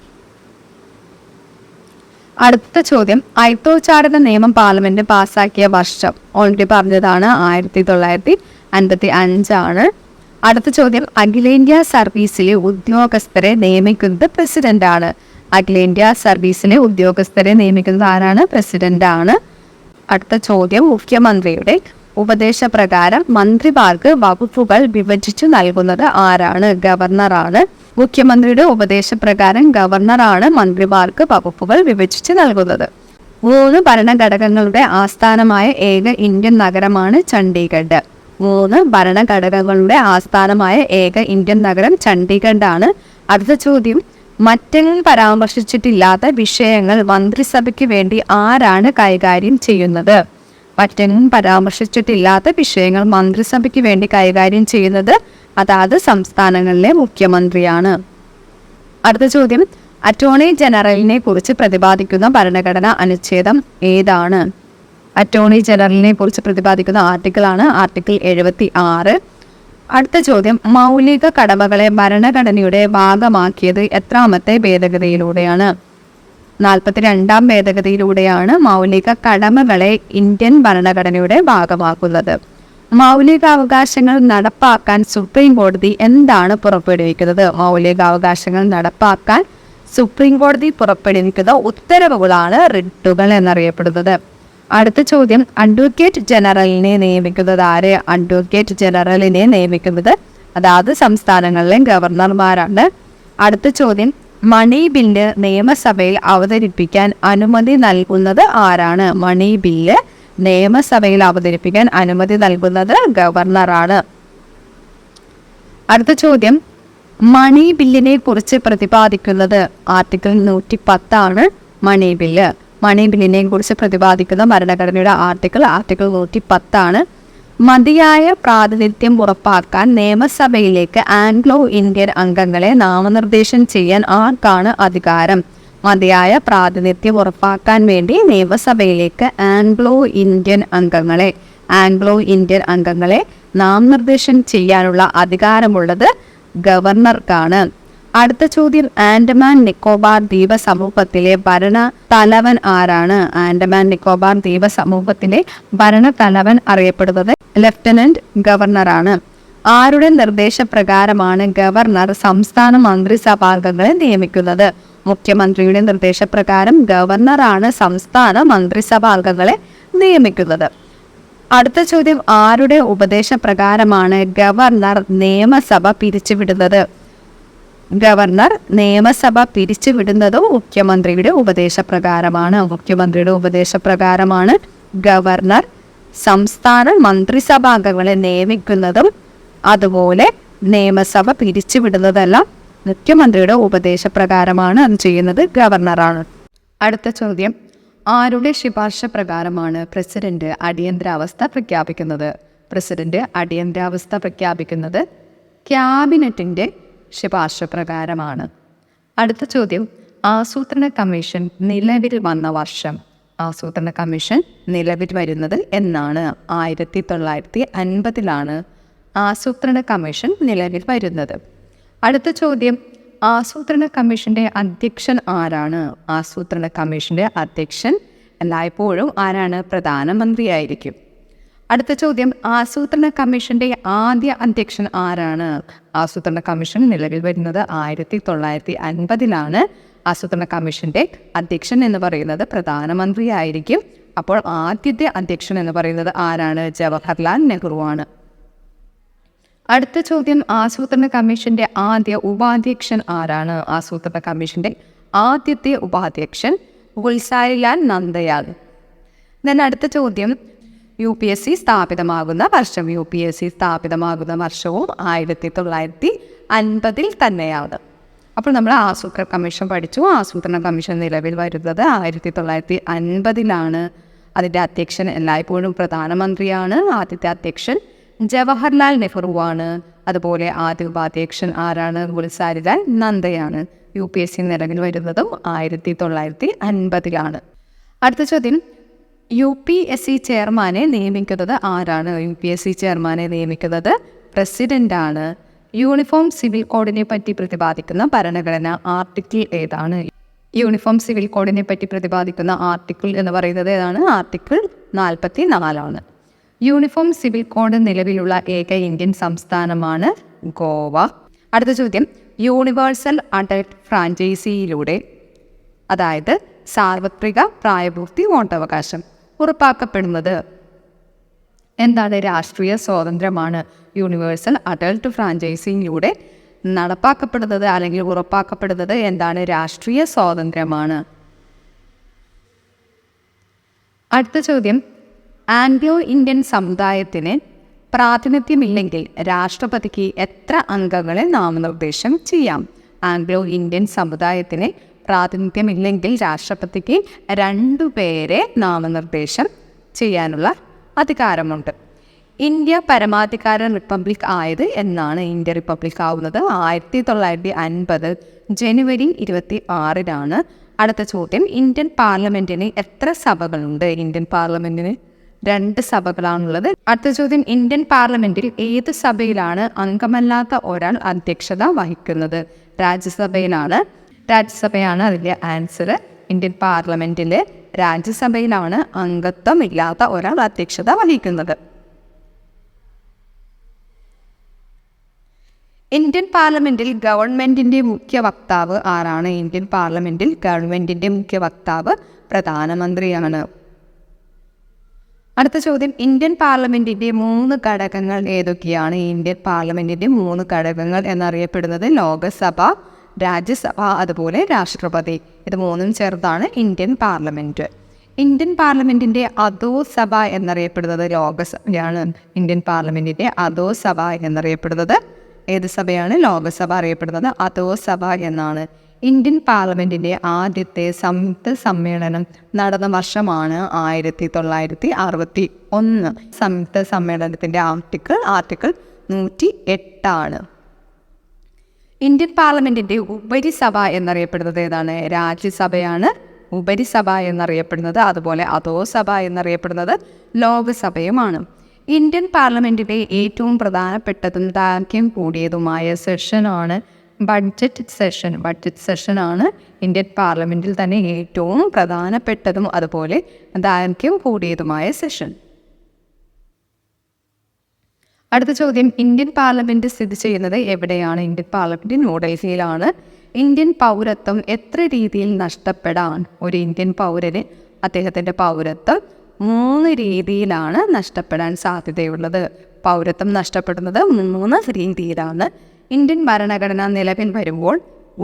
അടുത്ത ചോദ്യം, അയിത്തോച്ചാടന നിയമം പാർലമെന്റ് പാസ്സാക്കിയ വർഷം ഓൾറെഡി പറഞ്ഞതാണ് 1955-ആണ്. അടുത്ത ചോദ്യം, അഖിലേന്ത്യാ സർവീസിലെ ഉദ്യോഗസ്ഥരെ നിയമിക്കുന്നത് പ്രസിഡന്റാണ്. അഖിലേന്ത്യാ സർവീസിലെ ഉദ്യോഗസ്ഥരെ നിയമിക്കുന്നത് ആരാണ്? പ്രസിഡന്റാണ്. അടുത്ത ചോദ്യം, മുഖ്യമന്ത്രിയുടെ ഉപദേശപ്രകാരം മന്ത്രിമാർക്ക് വകുപ്പുകൾ വിഭജിച്ചു നൽകുന്നത് ആരാണ്? ഗവർണറാണ്. മുഖ്യമന്ത്രിയുടെ ഉപദേശപ്രകാരം ഗവർണറാണ് മന്ത്രിമാർക്ക് വകുപ്പുകൾ വിഭജിച്ച് നൽകുന്നത്. 3 ഭരണഘടകങ്ങളുടെ ആസ്ഥാനമായ ഏക ഇന്ത്യൻ നഗരമാണ് ചണ്ഡീഗഡ്. 3 ഭരണഘടകങ്ങളുടെ ആസ്ഥാനമായ ഏക ഇന്ത്യൻ നഗരം ചണ്ഡീഗഡാണ്. അടുത്ത ചോദ്യം, മറ്റെങ്ങും പരാമർശിച്ചിട്ടില്ലാത്ത വിഷയങ്ങൾ മന്ത്രിസഭയ്ക്ക് വേണ്ടി ആരാണ് കൈകാര്യം ചെയ്യുന്നത്? മറ്റെങ്ങും പരാമർശിച്ചിട്ടില്ലാത്ത വിഷയങ്ങൾ മന്ത്രിസഭയ്ക്ക് വേണ്ടി കൈകാര്യം ചെയ്യുന്നത് അതാത് സംസ്ഥാനങ്ങളിലെ മുഖ്യമന്ത്രിയാണ്. അടുത്ത ചോദ്യം, അറ്റോർണി ജനറലിനെ കുറിച്ച് പ്രതിപാദിക്കുന്ന ഭരണഘടനാ അനുച്ഛേദം ഏതാണ്? അറ്റോർണി ജനറലിനെ കുറിച്ച് പ്രതിപാദിക്കുന്ന ആർട്ടിക്കിളാണ് ആർട്ടിക്കിൾ 76. അടുത്ത ചോദ്യം, മൗലിക കടമകളെ ഭരണഘടനയുടെ ഭാഗമാക്കിയത് എത്രാമത്തെ ഭേദഗതിയിലൂടെയാണ്? 42ാം ഭേദഗതിയിലൂടെയാണ് മൗലിക കടമകളെ ഇന്ത്യൻ ഭരണഘടനയുടെ ഭാഗമാക്കുന്നത്. മൗലികാവകാശങ്ങൾ നടപ്പാക്കാൻ സുപ്രീം കോടതി എന്താണ് പുറപ്പെടുവിക്കുന്നത്? മൗലികാവകാശങ്ങൾ നടപ്പാക്കാൻ സുപ്രീം കോടതി പുറപ്പെടുവിക്കുന്ന ഉത്തരവുകളാണ് റിട്ടുകൾ എന്നറിയപ്പെടുന്നത്. അടുത്ത ചോദ്യം, അഡ്വക്കേറ്റ് ജനറലിനെ നിയമിക്കുന്നത് ആര്? അഡ്വക്കേറ്റ് ജനറലിനെ നിയമിക്കുന്നത് അതാത് സംസ്ഥാനങ്ങളിലെ ഗവർണർമാരാണ്. അടുത്ത ചോദ്യം, മണി ബില്ല് നിയമസഭയിൽ അവതരിപ്പിക്കാൻ അനുമതി നൽകുന്നത് ആരാണ്? മണി ബില്ല് നിയമസഭയിൽ അവതരിപ്പിക്കാൻ അനുമതി നൽകുന്നത് ഗവർണറാണ്. അടുത്ത ചോദ്യം, മണി ബില്ലിനെ കുറിച്ച് പ്രതിപാദിക്കുന്നത് ആർട്ടിക്കിൾ 110 മണി ബില്ല്. മണി ബില്ലിനെ കുറിച്ച് പ്രതിപാദിക്കുന്ന ഭരണഘടനയുടെ ആർട്ടിക്കിൾ 110. മതിയായ പ്രാതിനിധ്യം ഉറപ്പാക്കാൻ നിയമസഭയിലേക്ക് ആംഗ്ലോ ഇന്ത്യൻ അംഗങ്ങളെ നാമനിർദ്ദേശം ചെയ്യാൻ ആർക്കാണ് അധികാരം? മതിയായ പ്രാതിനിധ്യം ഉറപ്പാക്കാൻ വേണ്ടി നിയമസഭയിലേക്ക് ആംഗ്ലോ ഇന്ത്യൻ അംഗങ്ങളെ നാമനിർദ്ദേശം ചെയ്യാനുള്ള അധികാരമുള്ളത് ഗവർണർക്കാണ്. അടുത്ത ചോദ്യം, ആൻഡമാൻ നിക്കോബാർ ദ്വീപ സമൂഹത്തിലെ ഭരണ തലവൻ ആരാണ്? ആൻഡമാൻ നിക്കോബാർ ദ്വീപ സമൂഹത്തിലെ ഭരണ തലവൻ അറിയപ്പെടുന്നത് ലഫ്റ്റനന്റ് ഗവർണറാണ്. ആരുടെ നിർദ്ദേശപ്രകാരമാണ് ഗവർണർ സംസ്ഥാന മന്ത്രിസഭാംഗങ്ങളെ നിയമിക്കുന്നത്? മുഖ്യമന്ത്രിയുടെ നിർദ്ദേശപ്രകാരം ഗവർണറാണ് സംസ്ഥാന മന്ത്രിസഭാംഗങ്ങളെ നിയമിക്കുന്നത്. അടുത്ത ചോദ്യം, ആരുടെ ഉപദേശപ്രകാരമാണ് ഗവർണർ നിയമസഭ പിരിച്ചുവിടുന്നത്? ഗവർണർ നിയമസഭ പിരിച്ചുവിടുന്നതും മുഖ്യമന്ത്രിയുടെ ഉപദേശപ്രകാരമാണ്. മുഖ്യമന്ത്രിയുടെ ഉപദേശപ്രകാരമാണ് ഗവർണർ സംസ്ഥാന മന്ത്രിസഭാംഗങ്ങളെ നിയമിക്കുന്നതും അതുപോലെ നിയമസഭ പിരിച്ചുവിടുന്നതെല്ലാം മുഖ്യമന്ത്രിയുടെ ഉപദേശപ്രകാരമാണ് അത് ചെയ്യുന്നത് ഗവർണറാണ്. അടുത്ത ചോദ്യം, ആരുടെ ശുപാർശ പ്രകാരമാണ് പ്രസിഡന്റ് അടിയന്തരാവസ്ഥ പ്രഖ്യാപിക്കുന്നത്? പ്രസിഡന്റ് അടിയന്തരാവസ്ഥ പ്രഖ്യാപിക്കുന്നത് ക്യാബിനറ്റിന്റെ ശുപാർശ പ്രകാരമാണ്. അടുത്ത ചോദ്യം, ആസൂത്രണ കമ്മീഷൻ നിലവിൽ വന്ന വർഷം. ആസൂത്രണ കമ്മീഷൻ നിലവിൽ വരുന്നത് എന്നാണ്? 1950-ലാണ് ആസൂത്രണ കമ്മീഷൻ നിലവിൽ വരുന്നത്. അടുത്ത ചോദ്യം, ആസൂത്രണ കമ്മീഷന്റെ അധ്യക്ഷൻ ആരാണ്? ആസൂത്രണ കമ്മീഷന്റെ അധ്യക്ഷൻ എല്ലായ്പ്പോഴും ആരാണ്? പ്രധാനമന്ത്രിയായിരിക്കും. അടുത്ത ചോദ്യം, ആസൂത്രണ കമ്മീഷന്റെ ആദ്യ അധ്യക്ഷൻ ആരാണ്? ആസൂത്രണ കമ്മീഷൻ നിലവിൽ വരുന്നത് 1950-ലാണ്. ആസൂത്രണ കമ്മീഷന്റെ അധ്യക്ഷൻ എന്ന് പറയുന്നത് പ്രധാനമന്ത്രിയായിരിക്കും. അപ്പോൾ ആദ്യത്തെ അധ്യക്ഷൻ എന്ന് പറയുന്നത് ആരാണ്? ജവഹർലാൽ നെഹ്റു ആണ്. അടുത്ത ചോദ്യം, ആസൂത്രണ കമ്മീഷന്റെ ആദ്യ ഉപാധ്യക്ഷൻ ആരാണ്? ആസൂത്രണ കമ്മീഷന്റെ ആദ്യത്തെ ഉപാധ്യക്ഷൻ ഗുൽസാരിലാൽ നന്ദയാൽ. then അടുത്ത ചോദ്യം, UPSC സ്ഥാപിതമാകുന്ന വർഷം. UPSC സ്ഥാപിതമാകുന്ന വർഷവും 1950 തന്നെയാണ്. അപ്പോൾ നമ്മൾ ആസൂത്രണ കമ്മീഷൻ പഠിച്ചു. ആസൂത്രണ കമ്മീഷൻ നിലവിൽ വരുന്നത് 1950 അതിൻ്റെ അധ്യക്ഷൻ എല്ലായ്പ്പോഴും പ്രധാനമന്ത്രിയാണ്. ആദ്യത്തെ അധ്യക്ഷൻ ജവഹർലാൽ നെഹ്റുവാണ്. അതുപോലെ ആദ്യ ഉപാധ്യക്ഷൻ ആരാണ്? ഗുൽസാരിലാൽ നന്ദയാണ്. UPSC നിലവിൽ വരുന്നതും 1950 അടുത്ത ചോദ്യം, UPSC ചെയർമാനെ നിയമിക്കുന്നത് ആരാണ്? UPSC ചെയർമാനെ നിയമിക്കുന്നത് പ്രസിഡന്റാണ്. യൂണിഫോം സിവിൽ കോഡിനെ പറ്റി പ്രതിപാദിക്കുന്ന ഭരണഘടന ആർട്ടിക്കിൾ ഏതാണ്? യൂണിഫോം സിവിൽ കോഡിനെ പറ്റി പ്രതിപാദിക്കുന്ന ആർട്ടിക്കിൾ എന്ന് പറയുന്നത് ഏതാണ്? ആർട്ടിക്കിൾ 44. യൂണിഫോം സിവിൽ കോഡ് നിലവിലുള്ള ഏക ഇന്ത്യൻ സംസ്ഥാനമാണ് ഗോവ. അടുത്ത ചോദ്യം, യൂണിവേഴ്സൽ അഡൽട്ട് ഫ്രാഞ്ചൈസിയിലൂടെ, അതായത് സാർവത്രിക പ്രായപൂർത്തി വോട്ടവകാശം ഉറപ്പാക്കപ്പെടുന്നത് എന്താണ്? രാഷ്ട്രീയ സ്വാതന്ത്ര്യമാണ്. യൂണിവേഴ്സൽ അഡൽട്ട് ഫ്രാഞ്ചൈസിയിലൂടെ നടപ്പാക്കപ്പെടുന്നത് അല്ലെങ്കിൽ ഉറപ്പാക്കപ്പെടുന്നത് എന്താണ്? രാഷ്ട്രീയ സ്വാതന്ത്ര്യമാണ്. അടുത്ത ചോദ്യം, ആംഗ്ലോ ഇന്ത്യൻ സമുദായത്തിന് പ്രാതിനിധ്യമില്ലെങ്കിൽ രാഷ്ട്രപതിക്ക് എത്ര അംഗങ്ങളെ നാമനിർദ്ദേശം ചെയ്യാം? ആംഗ്ലോ ഇന്ത്യൻ സമുദായത്തിന് പ്രാതിനിധ്യമില്ലെങ്കിൽ രാഷ്ട്രപതിക്ക് 2 പേരെ നാമനിർദ്ദേശം ചെയ്യാനുള്ള അധികാരമുണ്ട്. ഇന്ത്യ പരമാധികാര റിപ്പബ്ലിക് ആയത് എന്നാണ്? ഇന്ത്യ റിപ്പബ്ലിക് ആവുന്നത് 1950 ജനുവരി 26. അടുത്ത ചോദ്യം, ഇന്ത്യൻ പാർലമെന്റിന് എത്ര സഭകളുണ്ട്? ഇന്ത്യൻ പാർലമെന്റിന് 2 സഭകളാണുള്ളത്. അടുത്ത ചോദ്യം, ഇന്ത്യൻ പാർലമെന്റിൽ ഏത് സഭയിലാണ് അംഗമല്ലാത്ത ഒരാൾ അധ്യക്ഷത വഹിക്കുന്നത്? രാജ്യസഭയിലാണ് അതിൻ്റെ ആൻസർ. ഇന്ത്യൻ പാർലമെന്റിലെ രാജ്യസഭയിലാണ് അംഗത്വമില്ലാത്ത ഒരാൾ അധ്യക്ഷത വഹിക്കുന്നത്. ഇന്ത്യൻ പാർലമെന്റിൽ ഗവൺമെന്റിന്റെ മുഖ്യ വക്താവ് ആരാണ്? ഇന്ത്യൻ പാർലമെന്റിൽ ഗവൺമെന്റിന്റെ മുഖ്യ വക്താവ് പ്രധാനമന്ത്രിയാണ്. അടുത്ത ചോദ്യം, ഇന്ത്യൻ പാർലമെന്റിന്റെ 3 ഘടകങ്ങൾ ഏതൊക്കെയാണ്? ഇന്ത്യൻ പാർലമെന്റിന്റെ 3 ഘടകങ്ങൾ എന്നറിയപ്പെടുന്നത് ലോകസഭ, രാജ്യസഭ, അതുപോലെ രാഷ്ട്രപതി. ഇത് 3ഉം ചേർത്താണ് ഇന്ത്യൻ പാർലമെന്റ്. ഇന്ത്യൻ പാർലമെന്റിന്റെ അധോസഭ എന്നറിയപ്പെടുന്നത് ലോകസഭയാണ്. ഇന്ത്യൻ പാർലമെന്റിന്റെ അധോസഭ എന്നറിയപ്പെടുന്നത് ഏത് സഭയാണ്? ലോകസഭ അറിയപ്പെടുന്നത് അധോസഭ എന്നാണ്. ഇന്ത്യൻ പാർലമെന്റിന്റെ ആദ്യത്തെ സംയുക്ത സമ്മേളനം നടന്ന വർഷമാണ് 1961. സംയുക്ത സമ്മേളനത്തിന്റെ ആർട്ടിക്കിൾ 108. ഇന്ത്യൻ പാർലമെന്റിന്റെ ഉപരിസഭ എന്നറിയപ്പെടുന്നത് ഏതാണ്? രാജ്യസഭയാണ് ഉപരിസഭ എന്നറിയപ്പെടുന്നത്. അതുപോലെ അധോസഭ എന്നറിയപ്പെടുന്നത് ലോകസഭയുമാണ്. ഇന്ത്യൻ പാർലമെന്റിലെ ഏറ്റവും പ്രധാനപ്പെട്ടതും ദൈർഘ്യം കൂടിയതുമായ സെഷനാണ് ബഡ്ജറ്റ് സെഷൻ. ബഡ്ജറ്റ് സെഷനാണ് ഇന്ത്യൻ പാർലമെന്റിൽ തന്നെ ഏറ്റവും പ്രധാനപ്പെട്ടതും അതുപോലെ ദൈർഘ്യം കൂടിയതുമായ സെഷൻ. അടുത്ത ചോദ്യം, ഇന്ത്യൻ പാർലമെന്റ് സ്ഥിതി ചെയ്യുന്നത് എവിടെയാണ്? Indian parliament ന്യൂഡൽഹിയിലാണ്. ഇന്ത്യൻ പൗരത്വം എത്ര രീതിയിൽ നഷ്ടപ്പെടാൻ ഒരു ഇന്ത്യൻ പൗരന് അദ്ദേഹത്തിൻ്റെ പൗരത്വം 3 രീതിയിലാണ് നഷ്ടപ്പെടാൻ സാധ്യതയുള്ളത്. പൗരത്വം നഷ്ടപ്പെടുന്നത് 3 രീതിയിലാണ്. ഇന്ത്യൻ ഭരണഘടന നിലവിൽ വരുമ്പോൾ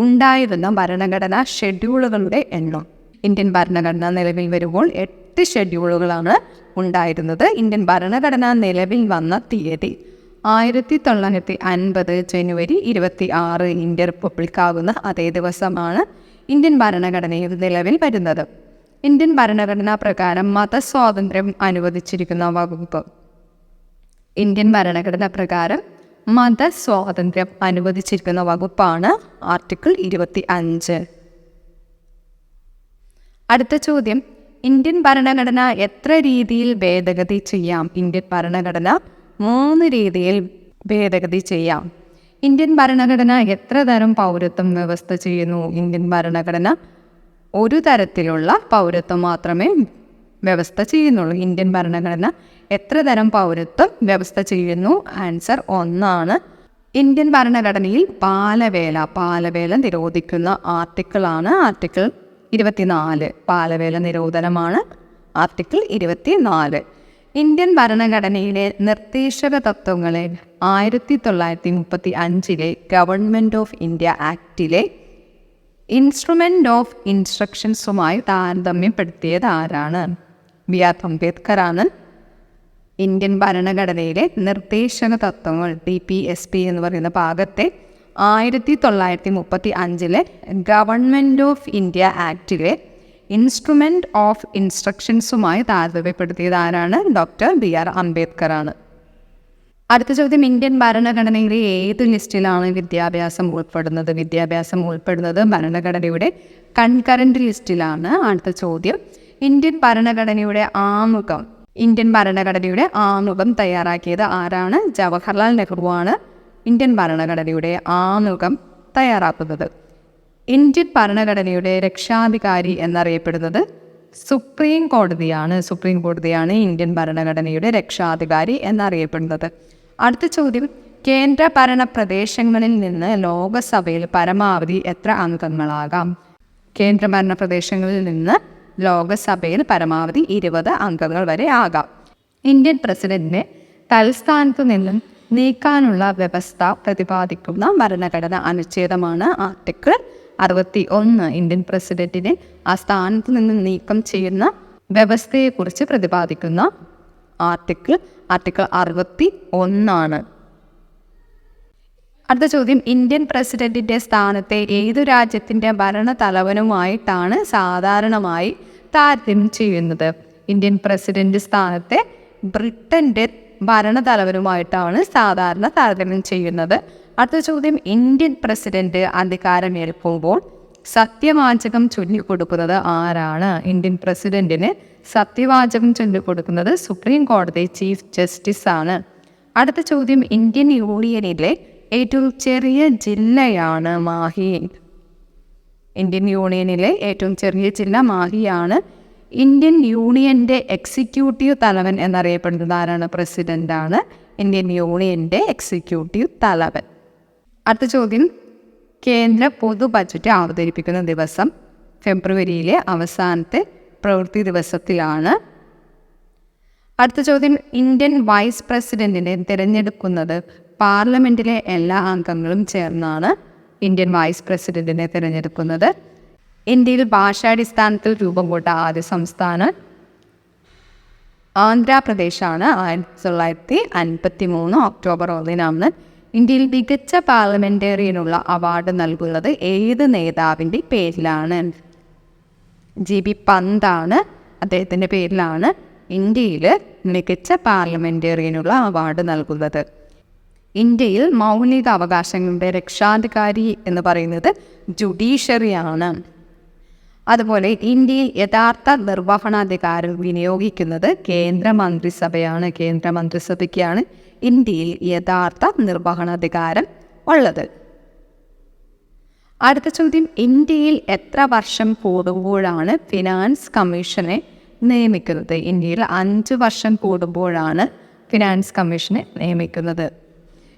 ഉണ്ടായിരുന്ന ഭരണഘടനാ ഷെഡ്യൂളുകളുടെ എണ്ണം. ഇന്ത്യൻ ഭരണഘടന നിലവിൽ വരുമ്പോൾ 8 ഷെഡ്യൂളുകളാണ് ഉണ്ടായിരുന്നത്. ഇന്ത്യൻ ഭരണഘടന നിലവിൽ വന്ന തീയതി 1950 ജനുവരി 26. ഇന്ത്യ റിപ്പബ്ലിക് ആകുന്ന അതേ ദിവസമാണ് ഇന്ത്യൻ ഭരണഘടനയിൽ നിലവിൽ വരുന്നത്. ഇന്ത്യൻ ഭരണഘടനാ പ്രകാരം മതസ്വാതന്ത്ര്യം അനുവദിച്ചിരിക്കുന്ന വകുപ്പ്. ഇന്ത്യൻ ഭരണഘടന പ്രകാരം മതസ്വാതന്ത്ര്യം അനുവദിച്ചിരിക്കുന്ന വകുപ്പാണ് ആർട്ടിക്കിൾ 25. അടുത്ത ചോദ്യം, ഇന്ത്യൻ ഭരണഘടന എത്ര രീതിയിൽ ഭേദഗതി ചെയ്യാം? ഇന്ത്യൻ ഭരണഘടന 3 രീതിയിൽ ഭേദഗതി ചെയ്യാം. ഇന്ത്യൻ ഭരണഘടന എത്ര തരം പൗരത്വം വ്യവസ്ഥ ചെയ്യുന്നു? ഇന്ത്യൻ ഭരണഘടന 1 തരത്തിലുള്ള പൗരത്വം മാത്രമേ വ്യവസ്ഥ ചെയ്യുന്നുള്ളൂ. ഇന്ത്യൻ ഭരണഘടന എത്ര തരം പൗരത്വം വ്യവസ്ഥ ചെയ്യുന്നു? ആൻസർ 1. ഇന്ത്യൻ ഭരണഘടനയിൽ പാലവേല നിരോധിക്കുന്ന ആർട്ടിക്കിളാണ് ആർട്ടിക്കിൾ 24. പാലവേല നിരോധനമാണ് ആർട്ടിക്കിൾ 24. ഇന്ത്യൻ ഭരണഘടനയിലെ നിർദ്ദേശക തത്വങ്ങളെ 1935 ഗവൺമെൻറ് ഓഫ് ഇന്ത്യ ആക്ടിലെ ഇൻസ്ട്രുമെൻ്റ് ഓഫ് ഇൻസ്ട്രക്ഷൻസുമായി താരതമ്യപ്പെടുത്തിയത് ആരാണ്? B R അംബേദ്കറാണ്. ഇന്ത്യൻ ഭരണഘടനയിലെ നിർദ്ദേശക തത്വങ്ങൾ DPSP എന്ന് പറയുന്ന ഭാഗത്തെ 1935 ഗവൺമെൻറ് ഓഫ് ഇന്ത്യ ആക്ടിലെ ഇൻസ്ട്രുമെൻ്റ് ഓഫ് ഇൻസ്ട്രക്ഷൻസുമായി താരതമ്യപ്പെടുത്തിയത് ആരാണ്? ഡോക്ടർ BR അംബേദ്കറാണ്. അടുത്ത ചോദ്യം, ഇന്ത്യൻ ഭരണഘടനയിലെ ഏത് ലിസ്റ്റിലാണ് വിദ്യാഭ്യാസം ഉൾപ്പെടുന്നത്? വിദ്യാഭ്യാസം ഉൾപ്പെടുന്നത് ഭരണഘടനയുടെ കൺകറന്റ് ലിസ്റ്റിലാണ്. അടുത്ത ചോദ്യം, ഇന്ത്യൻ ഭരണഘടനയുടെ ആമുഖം തയ്യാറാക്കിയത് ആരാണ്? ജവഹർലാൽ നെഹ്റുവാണ് ഇന്ത്യൻ ഭരണഘടനയുടെ ആമുഖം തയ്യാറാക്കുന്നത്. ഇന്ത്യൻ ഭരണഘടനയുടെ രക്ഷാധികാരി എന്നറിയപ്പെടുന്നത് സുപ്രീം കോടതിയാണ് ഇന്ത്യൻ ഭരണഘടനയുടെ രക്ഷാധികാരി എന്നറിയപ്പെടുന്നത്. അടുത്ത ചോദ്യം, കേന്ദ്ര ഭരണ പ്രദേശങ്ങളിൽ നിന്ന് ലോകസഭയിൽ പരമാവധി എത്ര അംഗങ്ങളാകാം? കേന്ദ്രഭരണ പ്രദേശങ്ങളിൽ നിന്ന് ലോകസഭയിൽ പരമാവധി 20 അംഗങ്ങൾ വരെ ആകാം. ഇന്ത്യൻ പ്രസിഡന്റിനെ തൽസ്ഥാനത്തു നിന്നും നീക്കാനുള്ള വ്യവസ്ഥ പ്രതിപാദിക്കുന്ന ഭരണഘടന അനുച്ഛേദമാണ് ആർട്ടിക്കിൾ 61. ഇന്ത്യൻ പ്രസിഡന്റിനെ ആ സ്ഥാനത്ത് നിന്ന് നീക്കം ചെയ്യുന്ന വ്യവസ്ഥയെക്കുറിച്ച് പ്രതിപാദിക്കുന്ന ആർട്ടിക്കിൾ 61. അടുത്ത ചോദ്യം, ഇന്ത്യൻ പ്രസിഡന്റിന്റെ സ്ഥാനത്തെ ഏതു രാജ്യത്തിന്റെ ഭരണതലവനുമായിട്ടാണ് സാധാരണമായി താരതമ്യം ചെയ്യുന്നത്? ഇന്ത്യൻ പ്രസിഡന്റ് സ്ഥാനത്തെ ബ്രിട്ടന്റെ ഭരണതലവനുമായിട്ടാണ് സാധാരണ താരതമ്യം ചെയ്യുന്നത്. അടുത്ത ചോദ്യം, ഇന്ത്യൻ പ്രസിഡന്റ് അധികാരമേൽക്കുമ്പോൾ സത്യവാചകം ചൊല്ലിക്കൊടുക്കുന്നത് ആരാണ്? ഇന്ത്യൻ പ്രസിഡന്റിന് സത്യവാചകം ചൊല്ലിക്കൊടുക്കുന്നത് സുപ്രീം കോടതി ചീഫ് ജസ്റ്റിസ് ആണ്. അടുത്ത ചോദ്യം, ഇന്ത്യൻ യൂണിയനിലെ ഏറ്റവും ചെറിയ ജില്ലയാണ് മാഹി. ഇന്ത്യൻ യൂണിയനിലെ ഏറ്റവും ചെറിയ ജില്ല മാഹിയാണ്. ഇന്ത്യൻ യൂണിയൻ്റെ എക്സിക്യൂട്ടീവ് തലവൻ എന്നറിയപ്പെടുന്നത് ആരാണ്? പ്രസിഡൻ്റാണ് ഇന്ത്യൻ യൂണിയൻ്റെ എക്സിക്യൂട്ടീവ് തലവൻ. അടുത്ത ചോദ്യം, കേന്ദ്ര പൊതു ബജറ്റ് അവതരിപ്പിക്കുന്ന ദിവസം ഫെബ്രുവരിയിലെ അവസാനത്തെ പ്രവൃത്തി ദിവസത്തിലാണ്. അടുത്ത ചോദ്യം, ഇന്ത്യൻ വൈസ് പ്രസിഡന്റിനെ തിരഞ്ഞെടുക്കുന്നത് പാർലമെൻറ്റിലെ എല്ലാ അംഗങ്ങളും ചേർന്നാണ് ഇന്ത്യൻ വൈസ് പ്രസിഡന്റിനെ തിരഞ്ഞെടുക്കുന്നത്. ഇന്ത്യയിൽ ഭാഷാടിസ്ഥാനത്തിൽ രൂപം കൊണ്ട ആദ്യ സംസ്ഥാനം ആന്ധ്രാപ്രദേശാണ്. 1953 ഒക്ടോബർ 1 ഇന്ത്യയിൽ മികച്ച പാർലമെൻറ്റേറിയനുള്ള അവാർഡ് നൽകുന്നത് ഏത് നേതാവിൻ്റെ പേരിലാണ്? GB പന്താണ്. അദ്ദേഹത്തിൻ്റെ പേരിലാണ് ഇന്ത്യയിൽ മികച്ച പാർലമെൻറ്റേറിയനുള്ള അവാർഡ് നൽകുന്നത്. ഇന്ത്യയിൽ മൗലിക അവകാശങ്ങളുടെ രക്ഷാധികാരി എന്ന് പറയുന്നത് ജുഡീഷ്യറിയാണ്. അതുപോലെ ഇന്ത്യയിൽ യഥാർത്ഥ നിർവഹണാധികാരം വിനിയോഗിക്കുന്നത് കേന്ദ്രമന്ത്രിസഭയാണ്. കേന്ദ്രമന്ത്രിസഭയ്ക്കാണ് ഇന്ത്യയിൽ യഥാർത്ഥ നിർവഹണാധികാരം ഉള്ളത്. അടുത്ത ചോദ്യം, ഇന്ത്യയിൽ എത്ര വർഷം കൂടുമ്പോഴാണ് ഫിനാൻസ് കമ്മീഷനെ നിയമിക്കുന്നത്? ഇന്ത്യയിൽ 5 വർഷം കൂടുമ്പോഴാണ് ഫിനാൻസ് കമ്മീഷനെ നിയമിക്കുന്നത്.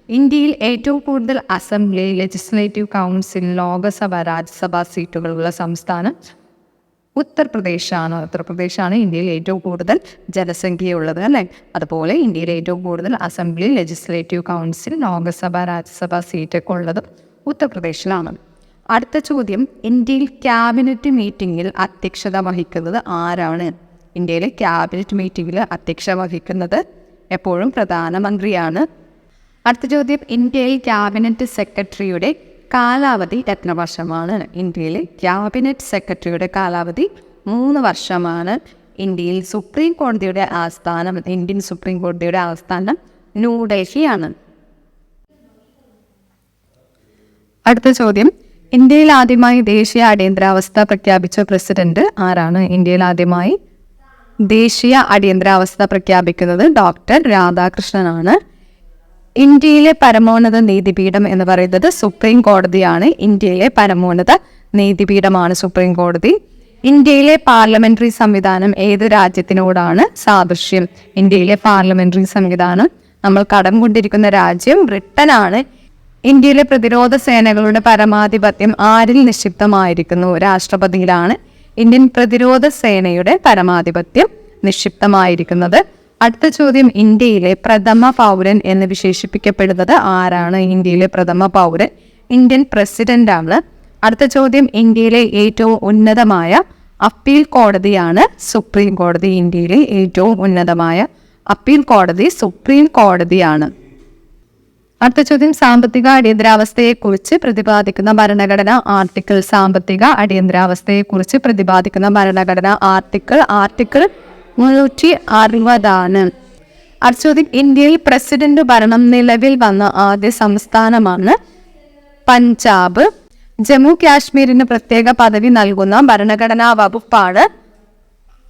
ഇന്ത്യയിൽ ഏറ്റവും കൂടുതൽ അസംബ്ലി, ലെജിസ്ലേറ്റീവ് കൗൺസിൽ, ലോകസഭ, രാജ്യസഭാ സീറ്റുകളുള്ള സംസ്ഥാനം ഉത്തർപ്രദേശാണ് ഇന്ത്യയിൽ ഏറ്റവും കൂടുതൽ ജനസംഖ്യയുള്ളത്, അല്ലേ? അതുപോലെ ഇന്ത്യയിൽ ഏറ്റവും കൂടുതൽ അസംബ്ലി, ലെജിസ്ലേറ്റീവ് കൗൺസിൽ, ലോകസഭ, രാജ്യസഭാ സീറ്റൊക്കെ ഉള്ളത് ഉത്തർപ്രദേശിലാണ്. അടുത്ത ചോദ്യം, ഇന്ത്യയിൽ ക്യാബിനറ്റ് മീറ്റിങ്ങിൽ അധ്യക്ഷത വഹിക്കുന്നത് ആരാണ്? ഇന്ത്യയിലെ ക്യാബിനറ്റ് മീറ്റിങ്ങിൽ അധ്യക്ഷത വഹിക്കുന്നത് എപ്പോഴും പ്രധാനമന്ത്രിയാണ്. അടുത്ത ചോദ്യം, ഇന്ത്യയിൽ ക്യാബിനറ്റ് സെക്രട്ടറിയുടെ കാലാവധി എത്ര വർഷമാണ്? ഇന്ത്യയിലെ ക്യാബിനറ്റ് സെക്രട്ടറിയുടെ കാലാവധി 3 വർഷമാണ്. ഇന്ത്യൻ സുപ്രീം കോടതിയുടെ ആസ്ഥാനം ന്യൂഡൽഹിയാണ്. അടുത്ത ചോദ്യം, ഇന്ത്യയിൽ ആദ്യമായി ദേശീയ അടിയന്തരാവസ്ഥ പ്രഖ്യാപിച്ച പ്രസിഡന്റ് ആരാണ്? ഇന്ത്യയിൽ ആദ്യമായി ദേശീയ അടിയന്തരാവസ്ഥ പ്രഖ്യാപിക്കുന്നത് ഡോക്ടർ രാധാകൃഷ്ണനാണ്. ഇന്ത്യയിലെ പരമോന്നത നീതിപീഠം എന്ന് പറയുന്നത് സുപ്രീം കോടതിയാണ്. ഇന്ത്യയിലെ പരമോന്നത നീതിപീഠമാണ് സുപ്രീം കോടതി. ഇന്ത്യയിലെ പാർലമെന്ററി സംവിധാനം ഏത് രാജ്യത്തിനോടാണ് സാദൃശ്യം? ഇന്ത്യയിലെ പാർലമെന്ററി സംവിധാനം നമ്മൾ കടം കൊണ്ടിരിക്കുന്ന രാജ്യം ബ്രിട്ടനാണ്. ഇന്ത്യയിലെ പ്രതിരോധ സേനകളുടെ പരമാധിപത്യം ആരിൽ നിക്ഷിപ്തമായിരിക്കുന്നു? രാഷ്ട്രപതിയിലാണ് ഇന്ത്യൻ പ്രതിരോധ സേനയുടെ പരമാധിപത്യം നിക്ഷിപ്തമായിരിക്കുന്നത്. അടുത്ത ചോദ്യം, ഇന്ത്യയിലെ പ്രഥമ പൗരൻ എന്ന് വിശേഷിപ്പിക്കപ്പെടുന്നത് ആരാണ്? ഇന്ത്യയിലെ പ്രഥമ പൗരൻ ഇന്ത്യൻ പ്രസിഡന്റ് ആണ്. അടുത്ത ചോദ്യം, ഇന്ത്യയിലെ ഏറ്റവും ഉന്നതമായ അപ്പീൽ കോടതിയാണ് സുപ്രീം കോടതി. ഇന്ത്യയിലെ ഏറ്റവും ഉന്നതമായ അപ്പീൽ കോടതി സുപ്രീം കോടതിയാണ്. അടുത്ത ചോദ്യം, സാമ്പത്തിക അടിയന്തരാവസ്ഥയെക്കുറിച്ച് പ്രതിപാദിക്കുന്ന ഭരണഘടന ആർട്ടിക്കിൾ. സാമ്പത്തിക അടിയന്തരാവസ്ഥയെക്കുറിച്ച് പ്രതിപാദിക്കുന്ന ഭരണഘടന ആർട്ടിക്കിൾ 360. അടുത്ത ചോദ്യം, ഇന്ത്യയിൽ പ്രസിഡന്റ് ഭരണം നിലവിൽ വന്ന ആദ്യ സംസ്ഥാനമാണ് പഞ്ചാബ്. ജമ്മു കാശ്മീരിന് പ്രത്യേക പദവി നൽകുന്ന ഭരണഘടനാ വകുപ്പാണ്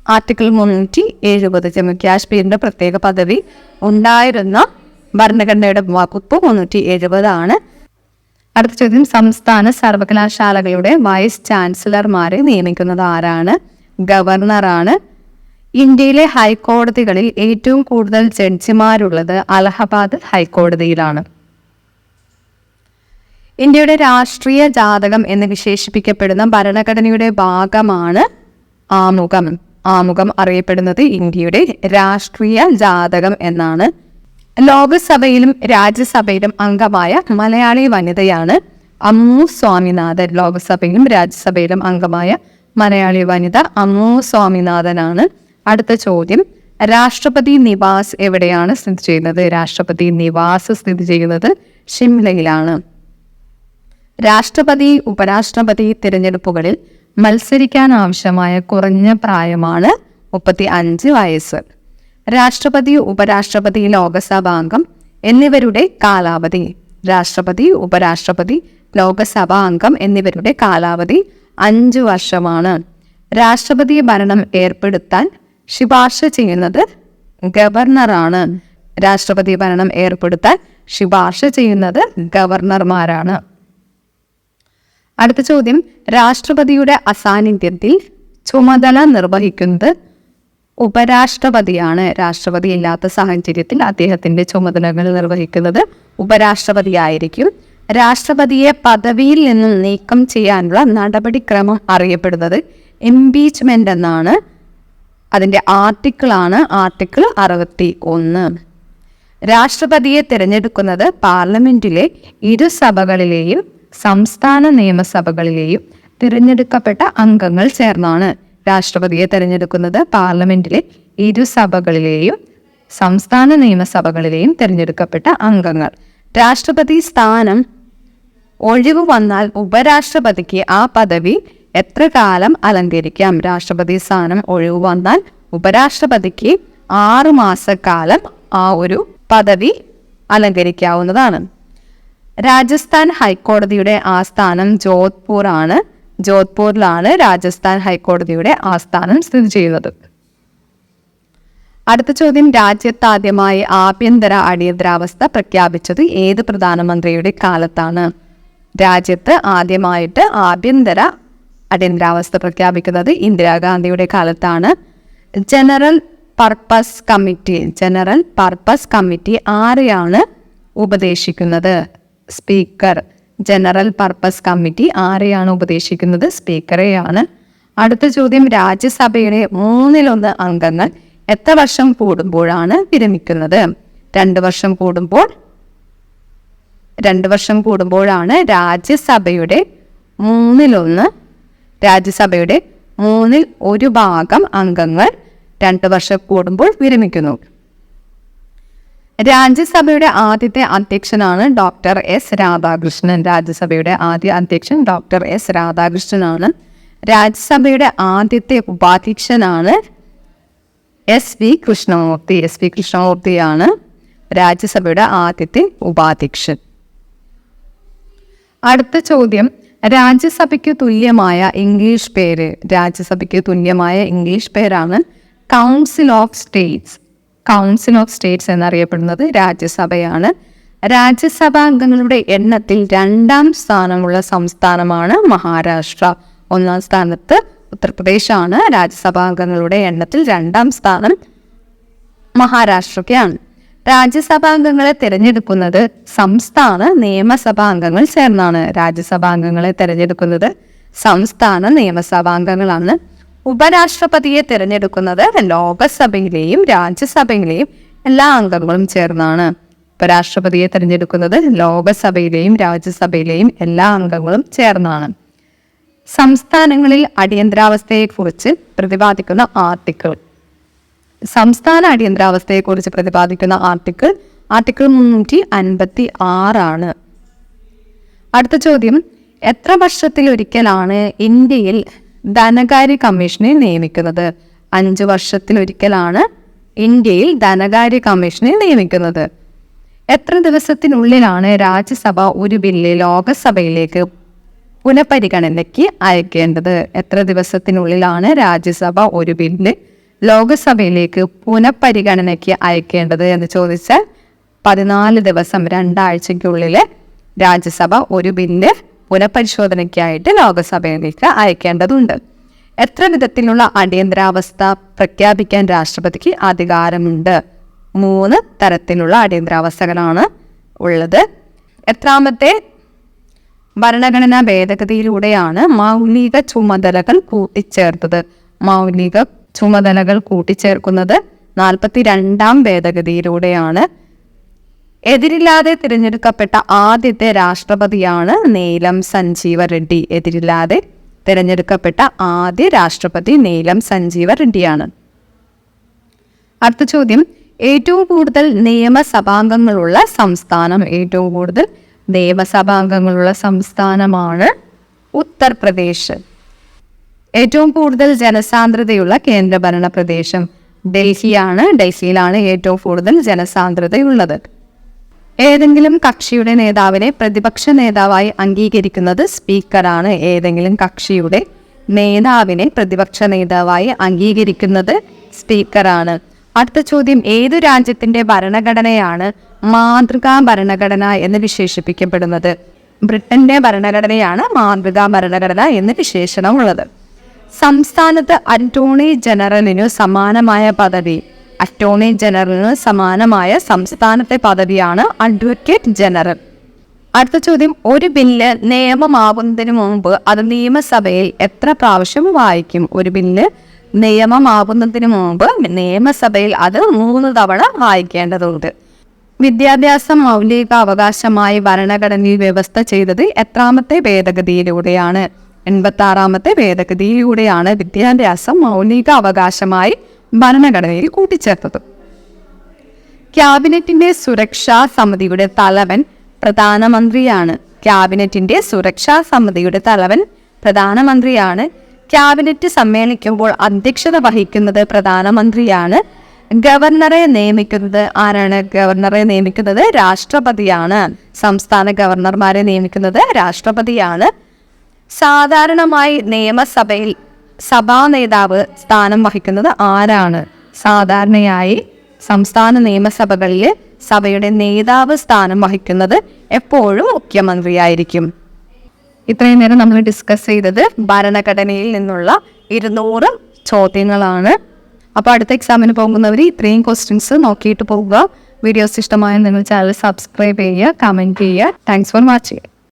ആർട്ടിക്കിൾ 370. ജമ്മു കാശ്മീരിന്റെ പ്രത്യേക പദവി ഉണ്ടായിരുന്ന ഭരണഘടനയുടെ വകുപ്പ് 370 ആണ്. അടുത്ത ചോദ്യം, സംസ്ഥാന സർവകലാശാലകളുടെ വൈസ് ചാൻസലർമാരെ നിയമിക്കുന്നത് ആരാണ്? ഗവർണറാണ്. ഇന്ത്യയിലെ ഹൈക്കോടതികളിൽ ഏറ്റവും കൂടുതൽ ജഡ്ജിമാരുള്ളത് അലഹബാദ് ഹൈക്കോടതിയിലാണ്. ഇന്ത്യയുടെ രാഷ്ട്രീയ ജാതകം എന്ന് വിശേഷിപ്പിക്കപ്പെടുന്ന ഭരണഘടനയുടെ ഭാഗമാണ് ആമുഖം. ആമുഖം അറിയപ്പെടുന്നത് ഇന്ത്യയുടെ രാഷ്ട്രീയ ജാതകം എന്നാണ്. ലോകസഭയിലും രാജ്യസഭയിലും അംഗമായ മലയാളി വനിതയാണ് അമ്മു സ്വാമിനാഥൻ. ലോകസഭയിലും രാജ്യസഭയിലും അംഗമായ മലയാളി വനിത അമ്മു സ്വാമിനാഥനാണ്. അടുത്ത ചോദ്യം, രാഷ്ട്രപതി നിവാസ് എവിടെയാണ് സ്ഥിതി ചെയ്യുന്നത്? രാഷ്ട്രപതി നിവാസ് സ്ഥിതി ചെയ്യുന്നത് ഷിംലയിലാണ്. രാഷ്ട്രപതി ഉപരാഷ്ട്രപതി തിരഞ്ഞെടുപ്പുകളിൽ മത്സരിക്കാൻ ആവശ്യമായ കുറഞ്ഞ പ്രായമാണ് 35 വയസ്സ്. രാഷ്ട്രപതി ഉപരാഷ്ട്രപതി ലോകസഭാംഗം എന്നിവരുടെ കാലാവധി. രാഷ്ട്രപതി ഉപരാഷ്ട്രപതി ലോകസഭാ അംഗം എന്നിവരുടെ കാലാവധി 5 വർഷമാണ്. രാഷ്ട്രപതി ഭരണം ഏർപ്പെടുത്താൻ ശുപാർശ ചെയ്യുന്നത് ഗവർണറാണ്. രാഷ്ട്രപതി ഭരണം ഏർപ്പെടുത്താൻ ശുപാർശ ചെയ്യുന്നത് ഗവർണർമാരാണ്. അടുത്ത ചോദ്യം, രാഷ്ട്രപതിയുടെ അസാന്നിധ്യത്തിൽ ചുമതല നിർവഹിക്കുന്നത് ഉപരാഷ്ട്രപതിയാണ്. രാഷ്ട്രപതി ഇല്ലാത്ത സാഹചര്യത്തിൽ അദ്ദേഹത്തിന്റെ ചുമതലകൾ നിർവഹിക്കുന്നത് ഉപരാഷ്ട്രപതിയായിരിക്കും. രാഷ്ട്രപതിയെ പദവിയിൽ നിന്നും നീക്കം ചെയ്യാനുള്ള നടപടിക്രമം അറിയപ്പെടുന്നത് ഇംപീച്ച്മെന്റ് എന്നാണ്. അതിന്റെ ആർട്ടിക്കിളാണ് ആർട്ടിക്കിൾ 61. രാഷ്ട്രപതിയെ തിരഞ്ഞെടുക്കുന്നത് പാർലമെന്റിലെ ഇരുസഭകളിലെയും സംസ്ഥാന നിയമസഭകളിലെയും തിരഞ്ഞെടുക്കപ്പെട്ട അംഗങ്ങൾ ചേർന്നാണ്. രാഷ്ട്രപതിയെ തിരഞ്ഞെടുക്കുന്നത് പാർലമെന്റിലെ ഇരുസഭകളിലെയും സംസ്ഥാന നിയമസഭകളിലെയും തിരഞ്ഞെടുക്കപ്പെട്ട അംഗങ്ങൾ. രാഷ്ട്രപതി സ്ഥാനം ഒഴിവ് വന്നാൽ ഉപരാഷ്ട്രപതിക്ക് ആ പദവി എത്ര കാലം അലങ്കരിക്കാം? രാഷ്ട്രപതി സ്ഥാനം ഒഴിവ് വന്നാൽ ഉപരാഷ്ട്രപതിക്ക് 6 മാസക്കാലം ആ ഒരു പദവി അലങ്കരിക്കാവുന്നതാണ്. രാജസ്ഥാൻ ഹൈക്കോടതിയുടെ ആസ്ഥാനം ജോധ്പൂർ ആണ്. ജോധ്പൂരിലാണ് രാജസ്ഥാൻ ഹൈക്കോടതിയുടെ ആസ്ഥാനം സ്ഥിതി ചെയ്യുന്നത്. അടുത്ത ചോദ്യം, രാജ്യത്താദ്യമായി ആഭ്യന്തര അടിയന്തരാവസ്ഥ പ്രഖ്യാപിച്ചത് ഏത് പ്രധാനമന്ത്രിയുടെ കാലത്താണ്? രാജ്യത്ത് ആദ്യമായിട്ട് ആഭ്യന്തര അടിയന്തരാവസ്ഥ പ്രഖ്യാപിക്കുന്നത് ഇന്ദിരാഗാന്ധിയുടെ കാലത്താണ്. ജനറൽ പർപ്പസ് കമ്മിറ്റി ആരെയാണ് ഉപദേശിക്കുന്നത്? സ്പീക്കർ. ജനറൽ പർപ്പസ് കമ്മിറ്റി ആരെയാണ് ഉപദേശിക്കുന്നത്? സ്പീക്കറെയാണ്. അടുത്ത ചോദ്യം, രാജ്യസഭയുടെ 1/3 അംഗങ്ങൾ എത്ര വർഷം കൂടുമ്പോഴാണ് വിരമിക്കുന്നത്? 2 വർഷം കൂടുമ്പോൾ. 2 വർഷം കൂടുമ്പോഴാണ് രാജ്യസഭയുടെ 1/3 രാജ്യസഭയുടെ 1/3 ഭാഗം അംഗങ്ങൾ 2 വർഷം കൂടുമ്പോൾ വിരമിക്കുന്നു. രാജ്യസഭയുടെ ആദ്യത്തെ അധ്യക്ഷനാണ് ഡോക്ടർ എസ് രാധാകൃഷ്ണൻ. രാജ്യസഭയുടെ ആദ്യ അധ്യക്ഷൻ ഡോക്ടർ എസ് രാധാകൃഷ്ണനാണ്. രാജ്യസഭയുടെ ആദ്യത്തെ ഉപാധ്യക്ഷനാണ് എസ് വി കൃഷ്ണമൂർത്തിയാണ് രാജ്യസഭയുടെ ആദ്യത്തെ ഉപാധ്യക്ഷൻ. അടുത്ത ചോദ്യം, രാജ്യസഭയ്ക്ക് തുല്യമായ ഇംഗ്ലീഷ് പേര്. രാജ്യസഭയ്ക്ക് തുല്യമായ ഇംഗ്ലീഷ് പേരാണ് council of States. Council of States എന്നറിയപ്പെടുന്നത് രാജ്യസഭയാണ്. രാജ്യസഭാംഗങ്ങളുടെ എണ്ണത്തിൽ 2ാം സ്ഥാനമുള്ള സംസ്ഥാനമാണ് മഹാരാഷ്ട്ര. 1ാം സ്ഥാനത്ത് ഉത്തർപ്രദേശാണ്. രാജ്യസഭാംഗങ്ങളുടെ എണ്ണത്തിൽ 2ാം സ്ഥാനം മഹാരാഷ്ട്രയ്ക്കാണ്. രാജ്യസഭാംഗങ്ങളെ തിരഞ്ഞെടുക്കുന്നത് സംസ്ഥാന നിയമസഭാംഗങ്ങൾ ചേർന്നാണ്. രാജ്യസഭാംഗങ്ങളെ തിരഞ്ഞെടുക്കുന്നത് സംസ്ഥാന നിയമസഭാംഗങ്ങളാണ്. ഉപരാഷ്ട്രപതിയെ തിരഞ്ഞെടുക്കുന്നത് ലോകസഭയിലെയും രാജ്യസഭയിലെയും എല്ലാ അംഗങ്ങളും ചേർന്നാണ്. ഉപരാഷ്ട്രപതിയെ തിരഞ്ഞെടുക്കുന്നത് ലോകസഭയിലെയും രാജ്യസഭയിലെയും എല്ലാ അംഗങ്ങളും ചേർന്നാണ്. സംസ്ഥാനങ്ങളിൽ അടിയന്തരാവസ്ഥയെക്കുറിച്ച് പ്രതിപാദിക്കുന്ന ആർട്ടിക്കിൾ. സംസ്ഥാന അടിയന്തരാവസ്ഥയെക്കുറിച്ച് പ്രതിപാദിക്കുന്ന ആർട്ടിക്കിൾ 356 അടുത്ത ചോദ്യം, എത്ര വർഷത്തിലൊരിക്കലാണ് ഇന്ത്യയിൽ ധനകാര്യ കമ്മീഷനെ നിയമിക്കുന്നത്? 5 വർഷത്തിലൊരിക്കലാണ് ഇന്ത്യയിൽ ധനകാര്യ കമ്മീഷനെ നിയമിക്കുന്നത്. എത്ര ദിവസത്തിനുള്ളിലാണ് രാജ്യസഭ ഒരു ബില്ല് ലോകസഭയിലേക്ക് പുനഃപരിഗണനയ്ക്ക് അയക്കേണ്ടത്? എത്ര ദിവസത്തിനുള്ളിലാണ് രാജ്യസഭ ഒരു ബില്ല് ലോകസഭയിലേക്ക് പുനഃപരിഗണനയ്ക്ക് അയക്കേണ്ടത് എന്ന് ചോദിച്ചാൽ 14 ദിവസം, 2 ആഴ്ചയ്ക്കുള്ളിൽ രാജ്യസഭ ഒരു ബില്ല് പുനഃപരിശോധനയ്ക്കായിട്ട് ലോകസഭയിലേക്ക് അയക്കേണ്ടതുണ്ട്. എത്ര വിധത്തിലുള്ള അടിയന്തരാവസ്ഥ പ്രഖ്യാപിക്കാൻ രാഷ്ട്രപതിക്ക് അധികാരമുണ്ട്? 3 തരത്തിലുള്ള അടിയന്തരാവസ്ഥകളാണ് ഉള്ളത്. എത്രാമത്തെ ഭരണഘടനാ ഭേദഗതിയിലൂടെയാണ് മൗലിക ചുമതലകൾ കൂട്ടിച്ചേർത്തത്? മൗലിക ചുമതലകൾ കൂട്ടിച്ചേർക്കുന്നത് 42ാം ഭേദഗതിയിലൂടെയാണ്. എതിരില്ലാതെ തിരഞ്ഞെടുക്കപ്പെട്ട ആദ്യത്തെ രാഷ്ട്രപതിയാണ് നീലം സഞ്ജീവ റെഡ്ഡി. എതിരില്ലാതെ തിരഞ്ഞെടുക്കപ്പെട്ട ആദ്യ രാഷ്ട്രപതി നീലം സഞ്ജീവ റെഡ്ഡിയാണ്. അടുത്ത ചോദ്യം, ഏറ്റവും കൂടുതൽ നിയമസഭാംഗങ്ങളുള്ള സംസ്ഥാനം. ഏറ്റവും കൂടുതൽ നിയമസഭാംഗങ്ങളുള്ള സംസ്ഥാനമാണ് ഉത്തർപ്രദേശ്. ഏറ്റവും കൂടുതൽ ജനസാന്ദ്രതയുള്ള കേന്ദ്രഭരണ പ്രദേശം ഡൽഹിയാണ്. ഡൽഹിയിലാണ് ഏറ്റവും കൂടുതൽ ജനസാന്ദ്രതയുള്ളത്. ഏതെങ്കിലും കക്ഷിയുടെ നേതാവിനെ പ്രതിപക്ഷ നേതാവായി അംഗീകരിക്കുന്നത് സ്പീക്കറാണ്. ഏതെങ്കിലും കക്ഷിയുടെ നേതാവിനെ പ്രതിപക്ഷ നേതാവായി അംഗീകരിക്കുന്നത് സ്പീക്കറാണ്. അടുത്ത ചോദ്യം, ഏതു രാജ്യത്തിന്റെ ഭരണഘടനയാണ് മാതൃകാ ഭരണഘടന എന്ന് വിശേഷിപ്പിക്കപ്പെടുന്നത്? ബ്രിട്ടന്റെ ഭരണഘടനയാണ് മാതൃകാ ഭരണഘടന എന്ന് വിശേഷണമുള്ളത്. സംസ്ഥാനത്ത് അറ്റോർണി ജനറലിനു സമാനമായ പദവി. അറ്റോർണി ജനറലിന് സമാനമായ സംസ്ഥാനത്തെ പദവിയാണ് അഡ്വക്കേറ്റ് ജനറൽ. അടുത്ത ചോദ്യം, ഒരു ബില്ല് നിയമമാകുന്നതിന് മുമ്പ് അത് നിയമസഭയിൽ എത്ര പ്രാവശ്യം വായിക്കും? ഒരു ബില്ല് നിയമമാകുന്നതിന് മുമ്പ് നിയമസഭയിൽ അത് 3 തവണ വായിക്കേണ്ടതുണ്ട്. വിദ്യാഭ്യാസം മൗലിക അവകാശമായി ഭരണഘടനയിൽ വ്യവസ്ഥ ചെയ്തത് എത്രാമത്തെ ഭേദഗതിയിലൂടെയാണ്? 86ാമത്തെ ഭേദഗതിയിലൂടെയാണ് വിദ്യാഭ്യാസം മൗലിക അവകാശമായി ഭരണഘടനയിൽ കൂട്ടിച്ചേർത്തത്. ക്യാബിനറ്റിന്റെ സുരക്ഷാ സമിതിയുടെ തലവൻ പ്രധാനമന്ത്രിയാണ്. ക്യാബിനറ്റിന്റെ സുരക്ഷാ സമിതിയുടെ തലവൻ പ്രധാനമന്ത്രിയാണ്. ക്യാബിനറ്റ് സമ്മേളിക്കുമ്പോൾ അധ്യക്ഷത വഹിക്കുന്നത് പ്രധാനമന്ത്രിയാണ്. ഗവർണറെ നിയമിക്കുന്നത് ആരാണ്? ഗവർണറെ നിയമിക്കുന്നത് രാഷ്ട്രപതിയാണ്. സംസ്ഥാന ഗവർണർമാരെ നിയമിക്കുന്നത് രാഷ്ട്രപതിയാണ്. സാധാരണമായി നിയമസഭയിൽ സഭാ നേതാവ് സ്ഥാനം വഹിക്കുന്നത് ആരാണ്? സാധാരണയായി സംസ്ഥാന നിയമസഭകളിലെ സഭയുടെ നേതാവ് സ്ഥാനം വഹിക്കുന്നത് എപ്പോഴും മുഖ്യമന്ത്രിയായിരിക്കും. ഇത്രയും നേരം നമ്മൾ ഡിസ്കസ് ചെയ്തത് ഭരണഘടനയിൽ നിന്നുള്ള 200 ചോദ്യങ്ങളാണ്. അപ്പോൾ അടുത്ത എക്സാമിന് പോകുന്നവർ ഇത്രയും ക്വസ്റ്റ്യൻസ് നോക്കിയിട്ട് പോകുക. വീഡിയോസ് ഇഷ്ടമായാൽ നിങ്ങൾ ചാനൽ സബ്സ്ക്രൈബ് ചെയ്യുക, കമൻറ്റ് ചെയ്യുക. Thanks for watching.